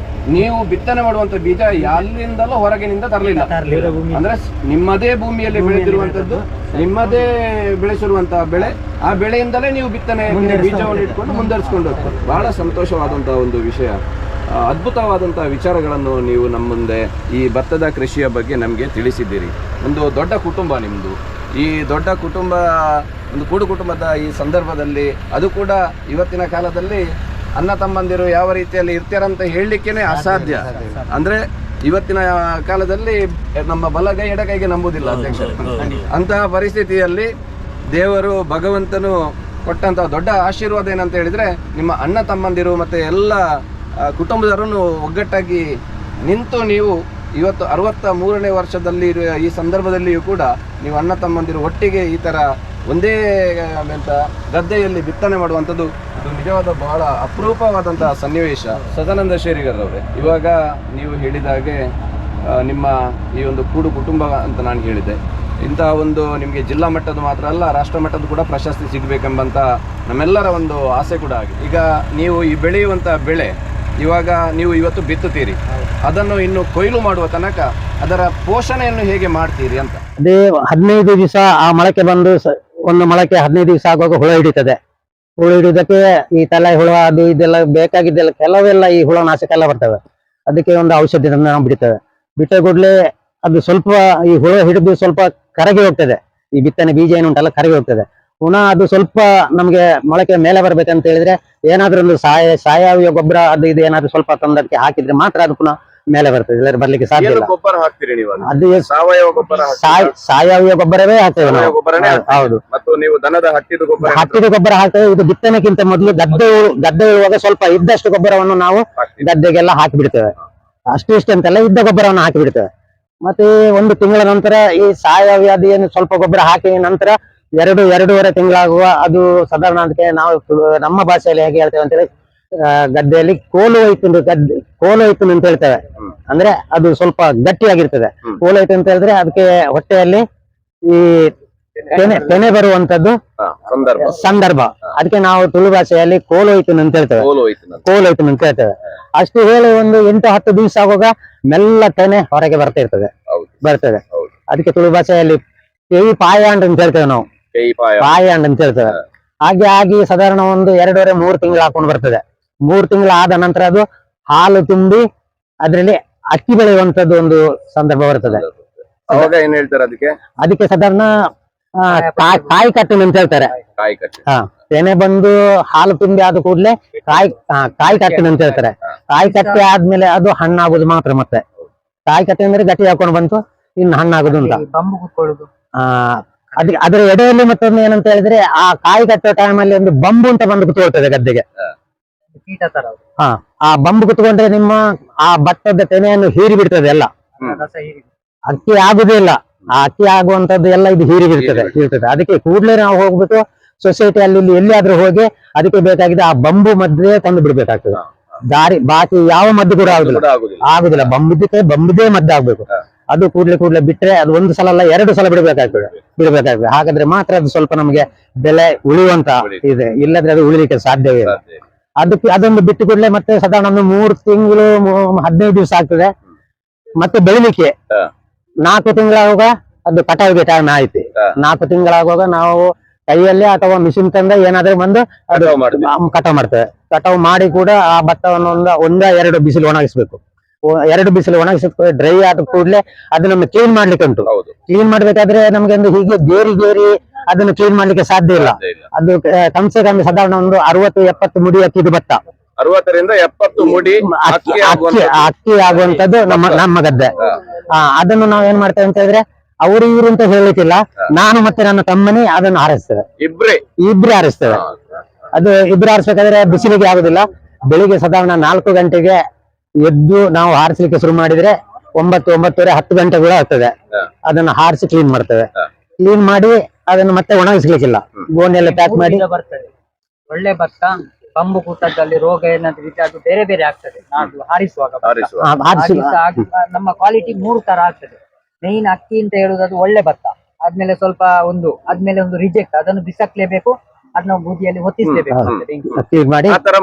A: ನೀವು ಬಿತ್ತನೆ ಮಾಡುವಂಥ ಬೀಜ ಎಲ್ಲಿಂದಲೂ ಹೊರಗಿನಿಂದ ತರಲಿಲ್ಲ. ಅಂದ್ರೆ ನಿಮ್ಮದೇ ಭೂಮಿಯಲ್ಲಿ ಬೆಳೆದಿರುವಂಥದ್ದು, ನಿಮ್ಮದೇ ಬೆಳೆಸಿರುವಂತಹ ಬೆಳೆ, ಆ ಬೆಳೆಯಿಂದಲೇ ನೀವು ಬಿತ್ತನೆ ಬೀಜವನ್ನು ಇಟ್ಕೊಂಡು ಮುಂದುವರಿಸಿಕೊಂಡು ಹೋಗ್ತಾರೆ. ಬಹಳ ಸಂತೋಷವಾದಂತಹ ಒಂದು ವಿಷಯ, ಅದ್ಭುತವಾದಂಥ ವಿಚಾರಗಳನ್ನು ನೀವು ನಮ್ಮ ಮುಂದೆ ಈ ಭತ್ತದ ಕೃಷಿಯ ಬಗ್ಗೆ ನಮಗೆ ತಿಳಿಸಿದ್ದೀರಿ. ಒಂದು ದೊಡ್ಡ ಕುಟುಂಬ ನಿಮ್ಮದು. ಈ ದೊಡ್ಡ ಕುಟುಂಬ, ಒಂದು ಕೂಡು ಕುಟುಂಬದ ಈ ಸಂದರ್ಭದಲ್ಲಿ ಅದು ಕೂಡ ಇವತ್ತಿನ ಕಾಲದಲ್ಲಿ ಅಣ್ಣ ತಮ್ಮಂದಿರು ಯಾವ ರೀತಿಯಲ್ಲಿ ಇರ್ತಾರಂತ ಹೇಳಲಿಕ್ಕೇ ಅಸಾಧ್ಯ. ಅಂದರೆ ಇವತ್ತಿನ ಕಾಲದಲ್ಲಿ ನಮ್ಮ ಬಲಗೈ ಎಡಗೈಗೆ ನಂಬುವುದಿಲ್ಲ ಅಧ್ಯಕ್ಷರೇ. ಅಂತಹ ಪರಿಸ್ಥಿತಿಯಲ್ಲಿ ದೇವರು ಭಗವಂತನು ಕೊಟ್ಟಂಥ ದೊಡ್ಡ ಆಶೀರ್ವಾದ ಏನಂತ ಹೇಳಿದರೆ, ನಿಮ್ಮ ಅಣ್ಣ ತಮ್ಮಂದಿರು ಮತ್ತು ಎಲ್ಲ ಕುಟುಂಬದವರನ್ನು ಒಗ್ಗಟ್ಟಾಗಿ ನಿಂತು ನೀವು ಇವತ್ತು 63ನೇ ವರ್ಷದಲ್ಲಿ ಈ ಸಂದರ್ಭದಲ್ಲಿಯೂ ಕೂಡ ನೀವು ಅಣ್ಣ ತಮ್ಮಂದಿರು ಒಟ್ಟಿಗೆ ಈ ಥರ ಒಂದೇ ಗದ್ದೆಯಲ್ಲಿ ಬಿತ್ತನೆ ಮಾಡುವಂಥದ್ದು ಇದು ನಿಜವಾದ ಬಹಳ ಅಪರೂಪವಾದಂತಹ ಸನ್ನಿವೇಶ. ಸದಾನಂದ ಶೇರಿಗರವರೇ, ಇವಾಗ ನೀವು ಹೇಳಿದಾಗೆ ನಿಮ್ಮ ಈ ಒಂದು ಕೂಡು ಕುಟುಂಬ ಅಂತ ನಾನು ಹೇಳಿದೆ, ಇಂತಹ ಒಂದು ನಿಮಗೆ ಜಿಲ್ಲಾ ಮಟ್ಟದ ಮಾತ್ರ ಅಲ್ಲ ರಾಷ್ಟ್ರ ಮಟ್ಟದ ಕೂಡ ಪ್ರಶಸ್ತಿ ಸಿಗಬೇಕೆಂಬಂತ ನಮ್ಮೆಲ್ಲರ ಒಂದು ಆಸೆ ಕೂಡ ಆಗಿದೆ. ಈಗ ನೀವು ಈ ಬೆಳೆಯುವಂಥ ಬೆಳೆ ಇವಾಗ ನೀವು ಇವತ್ತು ಬಿತ್ತುತ್ತೀರಿ, ಅದನ್ನು ಇನ್ನು ಕೊಯ್ಲು ಮಾಡುವ ತನಕ ಅದರ ಪೋಷಣೆಯನ್ನು ಹೇಗೆ ಮಾಡ್ತೀರಿ ಅಂತ?
B: ಅದೇ 15 ದಿವಸ ಆ ಮೊಳಕೆ ಬಂದು ಒಂದು ಮೊಳಕೆ 15 ದಿವಸ ಆಗುವಾಗ ಹುಳ ಹಿಡಿತದೆ. ಹುಳ ಹಿಡಿಯೋದಕ್ಕೆ ಈ ತಲೆ ಹುಳ ಅದು ಇದೆಲ್ಲ ಬೇಕಾಗಿದ್ದೆಲ್ಲ ಕೆಲವೆಲ್ಲ ಈ ಹುಳ ನಾಶಕ ಎಲ್ಲ ಬರ್ತವೆ. ಅದಕ್ಕೆ ಒಂದು ಔಷಧಿಯನ್ನು ನಾವು ಬಿಡ್ತೇವೆ. ಬಿಟ್ಟ ಕೂಡಲೇ ಅದು ಸ್ವಲ್ಪ ಈ ಹುಳ ಹಿಡಿದು ಸ್ವಲ್ಪ ಕರಗಿ ಹೋಗ್ತದೆ. ಈ ಬಿತ್ತನೆ ಬೀಜ ಏನುಂಟಲ್ಲ ಕರಗಿ ಹೋಗ್ತದೆ. ಪುನಃ ಅದು ಸ್ವಲ್ಪ ನಮ್ಗೆ ಮೊಳಕೆ ಮೇಲೆ ಬರ್ಬೇಕಂತ ಹೇಳಿದ್ರೆ ಏನಾದ್ರೂ ಒಂದು ಸಾವಯವ ಗೊಬ್ಬರ ಅದು ಇದು ಏನಾದ್ರು ಸ್ವಲ್ಪ ತಂದಕ್ಕೆ ಹಾಕಿದ್ರೆ ಮಾತ್ರ ಅದು ಪುನಃ ಮೇಲೆ ಬರ್ತದೆ, ಇಲ್ಲದ್ರೆ ಬರ್ಲಿಕ್ಕೆ ಸಾಧ್ಯ ಇಲ್ಲ.
A: ಗೊಬ್ಬರ ಹಾಕ್ತೀರಿ ನೀವು?
B: ಅದು
A: ಸಾವಯವ ಗೊಬ್ಬರ?
B: ಸಾವಯವ ಗೊಬ್ಬರವೇ ಹಾಕ್ತೇವೆ ನಾವು. ಹೌದು.
A: ಮತ್ತು ನೀವು ದನದ ಹಟ್ಟಿದ
B: ಗೊಬ್ಬರ ಹಾಕ್ತೇವೆ. ಇದು ಬಿತ್ತನೆಗಿಂತ ಮೊದಲು ಗದ್ದೆ ಉಳುವಾಗ ಸ್ವಲ್ಪ ಇದ್ದಷ್ಟು ಗೊಬ್ಬರವನ್ನು ನಾವು ಗದ್ದೆಗೆಲ್ಲ ಹಾಕಿ ಬಿಡ್ತೇವೆ. ಅಷ್ಟು ಅಂತೆಲ್ಲ ಇದ್ದ ಗೊಬ್ಬರವನ್ನು ಹಾಕಿ ಬಿಡ್ತೇವೆ. ಮತ್ತೆ 1 ತಿಂಗಳ ನಂತರ ಈ ಸಾವಯವ ಅದು ಏನು ಸ್ವಲ್ಪ ಗೊಬ್ಬರ ಹಾಕಿ ನಂತರ 2-2.5 ತಿಂಗಳಾಗುವ ಅದು ಸಾಧಾರಣ ಅದಕ್ಕೆ ನಾವು ನಮ್ಮ ಭಾಷೆಯಲ್ಲಿ ಹೇಗೆ ಹೇಳ್ತೇವೆ ಅಂತೇಳಿ ಗದ್ದೆಯಲ್ಲಿ ಕೋಲು ಹೋಯ್ತು ಅಂತ ಹೇಳ್ತೇವೆ. ಅಂದ್ರೆ ಅದು ಸ್ವಲ್ಪ ಗಟ್ಟಿಯಾಗಿರ್ತದೆ. ಕೋಲು ಹೋಯ್ತು ಅಂತ ಹೇಳಿದ್ರೆ ಅದಕ್ಕೆ ಹೊಟ್ಟೆಯಲ್ಲಿ ಈ ತೆನೆ ಬರುವಂತದ್ದು ಸಂದರ್ಭ. ಅದಕ್ಕೆ ನಾವು ತುಳು ಭಾಷೆಯಲ್ಲಿ ಕೋಲು ಹೋಯ್ತು ಅಂತ ಹೇಳ್ತೇವೆ. ಕೋಲು ಹೋಯ್ತು ಅಂತ ಹೇಳ್ತೇವೆ. ಅಷ್ಟು ಹೇಳಿ ಒಂದು 8-10 ದಿವಸ ಆಗುವಾಗ ಮೆಲ್ಲ ತೆನೆ ಹೊರಗೆ ಬರ್ತದೆ. ಅದಕ್ಕೆ ತುಳು ಭಾಷೆಯಲ್ಲಿ ಕೇಯಿ ಪಾಯಾಂಡ್ ಅಂತ ಹೇಳ್ತೇವೆ ನಾವು. ಪಾಯಾಂಡ್ ಅಂತ ಹೇಳ್ತೇವೆ. ಹಾಗೆ ಆಗಿ ಸಾಧಾರಣ ಒಂದು 2.5-3 ತಿಂಗಳು ಹಾಕೊಂಡು ಬರ್ತದೆ. 3 ತಿಂಗಳು ಆದ ನಂತರ ಅದು ಹಾಲು ತುಂಬಿ ಅದರಲ್ಲಿ ಅಕ್ಕಿ ಬೆಳೆಯುವಂತದ್ದು ಒಂದು ಸಂದರ್ಭ ಬರ್ತದೆ.
A: ಅವಾಗ ಏನ್ ಹೇಳ್ತಾರೆ
B: ಅದಕ್ಕೆ ಸಾಧಾರಣ ಕಾಯಿ ಕಟ್ಟಿನ ಅಂತ ಹೇಳ್ತಾರೆ. ತೆನೆ ಬಂದು ಹಾಲು ತುಂಬಿ ಆದ ಕೂಡ್ಲೆ ಕಾಯಿ ಕಟ್ಟಿನ ಅಂತ ಹೇಳ್ತಾರೆ. ಕಾಯಿ ಕಟ್ಟಿ ಆದ್ಮೇಲೆ ಅದು ಹಣ್ಣಾಗುದು ಮಾತ್ರ. ಮತ್ತೆ ಕಾಯಿ ಕಟ್ಟಿ ಅಂದ್ರೆ ಗಟ್ಟಿ ಹಾಕೊಂಡು ಬಂತು ಇನ್ನು ಹಣ್ಣಾಗುದು ಅಂತ. ಅದಕ್ಕೆ ಅದರ ಎಡೆಯಲ್ಲಿ ಮತ್ತೊಂದು ಏನಂತ ಹೇಳಿದ್ರೆ ಆ ಕಾಯಿ ಕಟ್ಟುವ ಟೈಮಲ್ಲಿ ಒಂದು ಬಂಬು ಅಂತ ಬಂದು ಕುತ್ಕೊಳ್ತದೆ ಗದ್ದೆಗೆ. ಆ ಬಂಬು ಕುತ್ಕೊಂಡ್ರೆ ನಿಮ್ಮ ಆ ಭತ್ತದ ತೆನೆಯನ್ನು ಹೀರಿ ಬಿಡ್ತದೆ ಎಲ್ಲ. ಅಕ್ಕಿ ಆಗುದೇ ಇಲ್ಲ. ಆ ಅಕ್ಕಿ ಆಗುವಂತದ್ದು ಎಲ್ಲ ಇದು ಹೀರಿ ಇರ್ತದೆ. ಅದಕ್ಕೆ ಕೂಡ್ಲೇ ನಾವು ಹೋಗ್ಬಿಟ್ಟು ಸೊಸೈಟಿಯಲ್ಲಿ ಎಲ್ಲಿಯಾದ್ರೂ ಹೋಗಿ ಅದಕ್ಕೆ ಬೇಕಾಗಿದೆ ಆ ಬಂಬು ಮದ್ದೆ ತಂದು ಬಿಡ್ಬೇಕಾಗ್ತದೆ. ಬಾಕಿ ಯಾವ ಮದ್ದು ಕೂಡ ಆಗುದಿಲ್ಲ. ಬಂಬುದೇ ಮದ್ದು ಆಗ್ಬೇಕು. ಅದು ಕೂಡ್ಲೆ ಬಿಟ್ರೆ ಅದು 1 ಸಲ ಅಲ್ಲ 2 ಸಲ ಬಿಡ್ಬೇಕಾಗ್ತದೆ. ಹಾಗಾದ್ರೆ ಮಾತ್ರ ಅದು ಸ್ವಲ್ಪ ನಮಗೆ ಬೆಲೆ ಉಳಿಯುವಂತ ಇದೆ. ಇಲ್ಲದ್ರೆ ಅದು ಉಳಿಲಿಕ್ಕೆ ಸಾಧ್ಯವೇ ಇಲ್ಲ. ಅದೊಂದು ಬಿಟ್ಟು ಕೂಡಲೇ ಮತ್ತೆ ಸಾಧಾರಣ 3 ತಿಂಗಳು 15 ದಿವಸ ಆಗ್ತದೆ. ಮತ್ತೆ ಬೆಳಿಲಿಕ್ಕೆ 4 ತಿಂಗಳಾಗುವಾಗ ಅದು ಕಟಾವಿಗೆ ಟೈಮ್ ಆಯ್ತು. 4 ತಿಂಗಳಾಗುವಾಗ ನಾವು ಕೈಯಲ್ಲಿ ಅಥವಾ ಮಿಷಿನ್ ತಂದ ಏನಾದ್ರೂ ಬಂದು ಅದು ಕಟಾವ್ ಮಾಡ್ತೇವೆ. ಕಟಾವ್ ಮಾಡಿ ಕೂಡ ಆ ಭತ್ತವನ್ನು 1-2 ಬಿಸಿಲು ಒಣಗಿಸ್ಬೇಕು. 2 ಬಿಸಿಲು ಒಣಗಿಸಿ ಡ್ರೈ ಆದ ಕೂಡಲೇ ಅದನ್ನ ಕ್ಲೀನ್ ಮಾಡ್ಲಿಕ್ಕೆ ಉಂಟು. ಕ್ಲೀನ್ ಮಾಡ್ಬೇಕಾದ್ರೆ ನಮ್ಗೆ ಒಂದು ಹೀಗೆ ಗೇರಿ ಅದನ್ನು ಕ್ಲೀನ್ ಮಾಡ್ಲಿಕ್ಕೆ ಸಾಧ್ಯ ಇಲ್ಲ. ಅದು ಕಮ್ಸೆ ಕಮ್ಮಿ ಸಾಧಾರಣ ಒಂದು 60-70 ಮುಡಿ ಅಕ್ಕಿದು ಭತ್ತ.
A: 60ರಿಂದ 70 ಮುಡಿ
B: ಅಕ್ಕಿ ಆಗುವಂತದ್ದು ನಮ್ಮ ಗದ್ದೆ. ಅದನ್ನು ನಾವ್ ಏನ್ ಮಾಡ್ತೇವೆ ಅಂತ ಹೇಳಿದ್ರೆ ಅವರು ಇವರು ಅಂತ ಹೇಳಿಕ್ಕಿಲ್ಲ. ನಾನು ಮತ್ತೆ ನನ್ನ ತಮ್ಮನೇ ಅದನ್ನು ಹಾರಿಸ್ತೇವೆ. ಇಬ್ರೇ ಹಾರಿಸ್ತೇವೆ. ಅದು ಇಬ್ರು ಹಾರಿಸ್ಬೇಕಾದ್ರೆ ಬಿಸಿಲಿಗೆ ಆಗುದಿಲ್ಲ. ಬೆಳಿಗ್ಗೆ ಸಾಧಾರಣ 4 ಗಂಟೆಗೆ ಎದ್ದು ನಾವು ಹಾರಿಸ್ಲಿಕ್ಕೆ ಶುರು ಮಾಡಿದ್ರೆ 9-9:30-10 ಗಂಟೆ ಕೂಡ ಆಗ್ತದೆ. ಅದನ್ನ ಹಾರಿಸಿ ಕ್ಲೀನ್ ಮಾಡ್ತೇವೆ. ಕ್ಲೀನ್ ಮಾಡಿ ಅದನ್ನು ಮತ್ತೆ ಒಣಗಿಸ್ಲಿಕ್ಕಿಲ್ಲ. ಗೋಣಿಯೆಲ್ಲ ಪ್ಯಾಕ್ ಮಾಡಿ
C: ಒಳ್ಳೆ ಭತ್ತ ಕಂಬು ಕೂಟದಲ್ಲಿ ರೋಗ ಏನಾದ್ರು ಅದು ಬೇರೆ ಬೇರೆ ಆಗ್ತದೆ. ಹಾರಿಸುವಾಗ ನಮ್ಮ ಕ್ವಾಲಿಟಿ 3 ತರ ಆಗ್ತದೆ. ಮೇನ್ ಅಕ್ಕಿ ಅಂತ ಹೇಳುದು ಅದು ಒಳ್ಳೆ ಭತ್ತ. ಆದ್ಮೇಲೆ ಸ್ವಲ್ಪ ಆದ್ಮೇಲೆ ಒಂದು ರಿಜೆಕ್ಟ್, ಅದನ್ನು ಬಿಸಾಕ್ಲೇಬೇಕು. ಅದನ್ನ ಬೂದಿಯಲ್ಲಿ ಹೊತ್ತಿಸ್ಲೇಬೇಕು.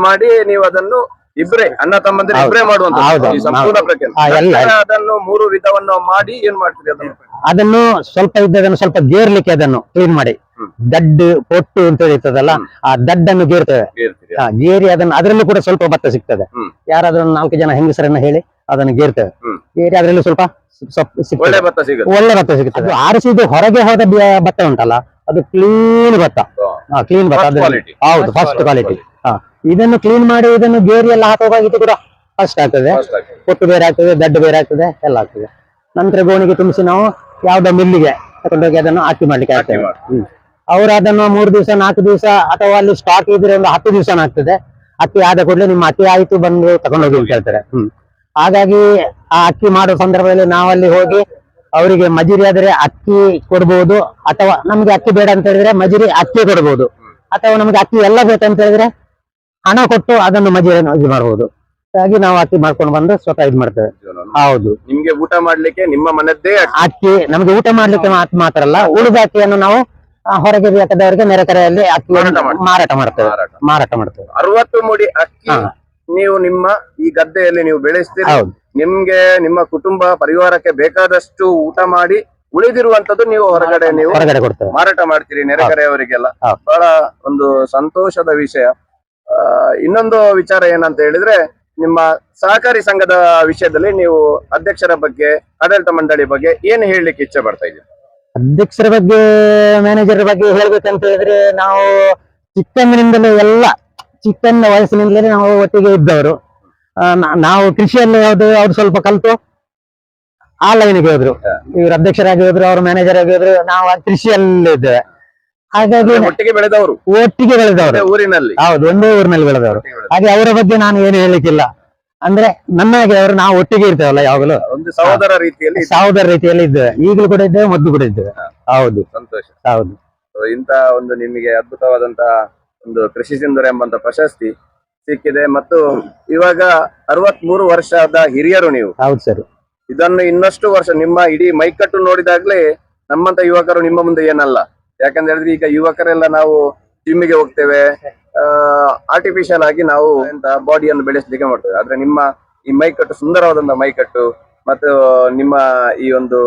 A: ಮಾಡಿ ನೀವು ಅದನ್ನು ಇಬ್ರೇ ಅಣ್ಣ ತಮ್ಮಂದಿರು ಇಬ್ರೇ ಮಾಡುವಂತ ಸಂಪೂರ್ಣ ಪ್ರಕ್ರಿಯೆ. ಅದನ್ನು 3 ವಿಧವನ್ನು ಮಾಡಿ ಏನ್ ಮಾಡ್ತೀರಿ?
B: ಅದನ್ನು ಸ್ವಲ್ಪ ಇದ್ದದನ್ನು ಸ್ವಲ್ಪ ಗೇರ್ಲಿಕ್ಕೆ ಅದನ್ನು ಕ್ಲೀನ್ ಮಾಡಿ ದಡ್ಡು ಪೊಟ್ಟು ಅಂತ ಇರ್ತದಲ್ಲ, ಆ ದಡ್ಡನ್ನು ಗೇರ್ತೇವೆ. ಗೇರಿ ಅದನ್ನು ಅದರಲ್ಲೂ ಕೂಡ ಸ್ವಲ್ಪ ಭತ್ತ ಸಿಗ್ತದೆ. ಯಾರಾದ್ರೂ 4 ಜನ ಹೆಂಗಸರನ್ನ ಹೇಳಿ ಅದನ್ನು ಗೇರ್ತೇವೆ. ಗೇರಿ ಅದರಲ್ಲಿ ಸ್ವಲ್ಪ
A: ಒಳ್ಳೆ ಭತ್ತ
B: ಸಿಗುತ್ತೆ. ಅದು ಆರಿಸಿದ್ದು ಹೊರಗೆ ಹೋದ ಭತ್ತ ಉಂಟಲ್ಲ, ಅದು ಕ್ಲೀನ್ ಭತ್ತ. ಹೌದು, ಫಸ್ಟ್ ಕ್ವಾಲಿಟಿ. ಇದನ್ನು ಕ್ಲೀನ್ ಮಾಡಿ ಇದನ್ನು ಗೇರಿ ಎಲ್ಲ ಹಾಕುವಾಗ ಇದು ಕೂಡ ಫಸ್ಟ್ ಆಗ್ತದೆ. ಪೊಟ್ಟು ಬೇರೆ ಆಗ್ತದೆ, ದಡ್ಡು ಬೇರೆ ಆಗ್ತದೆ, ಎಲ್ಲ ಆಗ್ತದೆ. ನಂತರ ಗೋಣಿಗೆ ತುಂಬಿಸಿ ನಾವು ಯಾವ್ದೋ ಮಿಲ್ಲಿಗೆ ತಗೊಂಡೋಗಿ ಅದನ್ನು ಅಕ್ಕಿ ಮಾಡ್ಲಿಕ್ಕೆ ಆಗ್ತದೆ. ಅವ್ರು ಅದನ್ನು 3 ದಿವಸ 4 ದಿವಸ ಅಥವಾ ಅಲ್ಲಿ ಸ್ಟಾಕ್ ಇದ್ರೆ ಒಂದು 10 ದಿವಸ ಆಗ್ತದೆ. ಅಕ್ಕಿ ಆದ ಕೂಡಲೇ ನಿಮ್ಮ ಅಕ್ಕಿ ಆಯ್ತು ಬಂದು ತಗೊಂಡೋಗಿ ಅಂತ ಹೇಳ್ತಾರೆ. ಹಾಗಾಗಿ ಆ ಅಕ್ಕಿ ಮಾಡೋ ಸಂದರ್ಭದಲ್ಲಿ ನಾವಲ್ಲಿ ಹೋಗಿ ಅವರಿಗೆ ಮಜೂರಿ ಆದ್ರೆ ಅಕ್ಕಿ ಕೊಡ್ಬೋದು, ಅಥವಾ ನಮ್ಗೆ ಅಕ್ಕಿ ಬೇಡ ಅಂತ ಹೇಳಿದ್ರೆ ಮಜೂರಿ ಅಕ್ಕಿ ಕೊಡ್ಬೋದು, ಅಥವಾ ನಮ್ಗೆ ಅಕ್ಕಿ ಎಲ್ಲ ಬೇಕಂತ ಹೇಳಿದ್ರೆ ಹಣ ಕೊಟ್ಟು ಅದನ್ನು ಮಜೂರಿಯನ್ನು ಇದು ಮಾಡಬಹುದು. ಹಾಗಾಗಿ ನಾವು ಅಕ್ಕಿ ಮಾಡ್ಕೊಂಡು ಬಂದು ಸ್ವತಃ ಇದು ಮಾಡ್ತೇವೆ. ಹೌದು,
A: ನಿಮ್ಗೆ ಊಟ ಮಾಡ್ಲಿಕ್ಕೆ ನಿಮ್ಮ ಮನೆದ್ದೇ
B: ಅಕ್ಕಿ ನಮ್ಗೆ ಊಟ ಮಾಡ್ಲಿಕ್ಕೆ ಮಾತ್ರ ಅಲ್ಲ, ಉಳಿದ ಅಕ್ಕಿಯನ್ನು ನಾವು ಹೊರಗೆ ಬೇಕಾದವರಿಗೆ ನೆರೆಕರೆಯಲ್ಲಿ ಅಕ್ಕಿ ಮಾರಾಟ ಮಾಡ್ತೇವೆ.
A: 60 ಮುಡಿ ಅಕ್ಕಿ ನೀವು ನಿಮ್ಮ ಈ ಗದ್ದೆಯಲ್ಲಿ ನೀವು ಬೆಳೆಸ್ತೀರಿ.
B: ಹೌದು,
A: ನಿಮ್ಗೆ ನಿಮ್ಮ ಕುಟುಂಬ ಪರಿವಾರಕ್ಕೆ ಬೇಕಾದಷ್ಟು ಊಟ ಮಾಡಿ ಉಳಿದಿರುವಂತದ್ದು ನೀವು ಹೊರಗಡೆ
B: ಕೊಡ್ತೇವೆ,
A: ಮಾರಾಟ ಮಾಡ್ತೀರಿ ನೆರೆಕರೆಯವರಿಗೆಲ್ಲ. ಬಹಳ ಒಂದು ಸಂತೋಷದ ವಿಷಯ. ಇನ್ನೊಂದು ವಿಚಾರ ಏನಂತ ಹೇಳಿದ್ರೆ, ನಿಮ್ಮ ಸಹಕಾರಿ ಸಂಘದ ವಿಷಯದಲ್ಲಿ ನೀವು ಅಧ್ಯಕ್ಷರ ಬಗ್ಗೆ, ಆಡಳಿತ ಮಂಡಳಿ ಬಗ್ಗೆ ಏನು ಹೇಳಲಿಕ್ಕೆ ಇಚ್ಛೆ ಪಡ್ತಾ ಇದ್ದೀರಿ?
B: ಅಧ್ಯಕ್ಷರ ಬಗ್ಗೆ, ಮ್ಯಾನೇಜರ್ ಬಗ್ಗೆ ಹೇಳ್ಬೇಕಂತ ಹೇಳಿದ್ರೆ, ನಾವು ಚಿಕ್ಕಂದಿನಿಂದಲೇ ಚಿಕ್ಕಂದ ವಯಸ್ಸಿನಿಂದಲೇ ನಾವು ಒಟ್ಟಿಗೆ ಇದ್ದವರು. ನಾವು ಕೃಷಿಯಲ್ಲಿ ಹೋದ್ರು, ಅವ್ರು ಸ್ವಲ್ಪ ಕಲ್ತು ಆ ಲೈನಿಗೆ ಹೋದ್ರು. ಇವ್ರು ಅಧ್ಯಕ್ಷರಾಗಿ ಹೋದ್ರು, ಅವ್ರು ಮ್ಯಾನೇಜರ್ ಆಗಿ ಹೋದ್ರು, ನಾವು ಕೃಷಿಯಲ್ಲಿ ಇದ್ದೇವೆ. ಹಾಗಾಗಿ
A: ಒಟ್ಟಿಗೆ ಬೆಳೆದವರು ಊರಿನಲ್ಲಿ.
B: ಹೌದು, ಒಂದೇ ಊರಿನಲ್ಲಿ ಬೆಳೆದವರು. ಹಾಗೆ ಅವರ ಬಗ್ಗೆ ನಾನು ಏನು ಹೇಳಿಕ್ಕಿಲ್ಲ. ಅಂದ್ರೆ ನನ್ನಾಗೆ ಅವರು ನಾವು ಒಟ್ಟಿಗೆ ಇರ್ತೇವಲ್ಲ ಯಾವಾಗಲೂ,
A: ಒಂದು ಸಹೋದರ
B: ರೀತಿಯಲ್ಲಿ ಇದ್ದೇವೆ. ಈಗಲೂ ಕೂಡ ಇದ್ದೇವೆ, ಮೊದಲು ಕೂಡ ಇದ್ದೇವೆ. ಹೌದು,
A: ಸಂತೋಷ.
B: ಹೌದು.
A: ಇಂತ ಒಂದು ನಿಮಗೆ ಅದ್ಭುತವಾದಂತ ಒಂದು ಕೃಷಿ ಸಿಂಧೂರ ಎಂಬಂತ ಪ್ರಶಸ್ತಿ ಸಿಕ್ಕಿದೆ. ಮತ್ತು ಇವಾಗ 63 ವರ್ಷದ ಹಿರಿಯರು ನೀವು.
B: ಹೌದು ಸರ್.
A: ಇದನ್ನು ಇನ್ನಷ್ಟು ವರ್ಷ ನಿಮ್ಮ ಇಡೀ ಮೈಕಟ್ಟು ನೋಡಿದಾಗ್ಲೇ ನಮ್ಮಂತ ಯುವಕರು ನಿಮ್ಮ ಮುಂದೆ ಏನಲ್ಲ. ಯಾಕಂತ ಹೇಳಿದ್ರೆ ಈಗ ಯುವಕರೆಲ್ಲ ನಾವು ಜಿಮ್ಮಿಗೆ ಹೋಗ್ತೇವೆ, ಆರ್ಟಿಫಿಷಿಯಲ್ ಆಗಿ ನಾವು ಬಾಡಿಯನ್ನು ಬೆಳೆಸಲಿಕ್ಕೆ ಮಾಡ್ತೇವೆ. ಆದ್ರೆ ನಿಮ್ಮ ಈ ಮೈಕಟ್ಟು ಸುಂದರವಾದಂತ ಮೈಕಟ್ಟು ಮತ್ತು ನಿಮ್ಮ ಈ ಒಂದು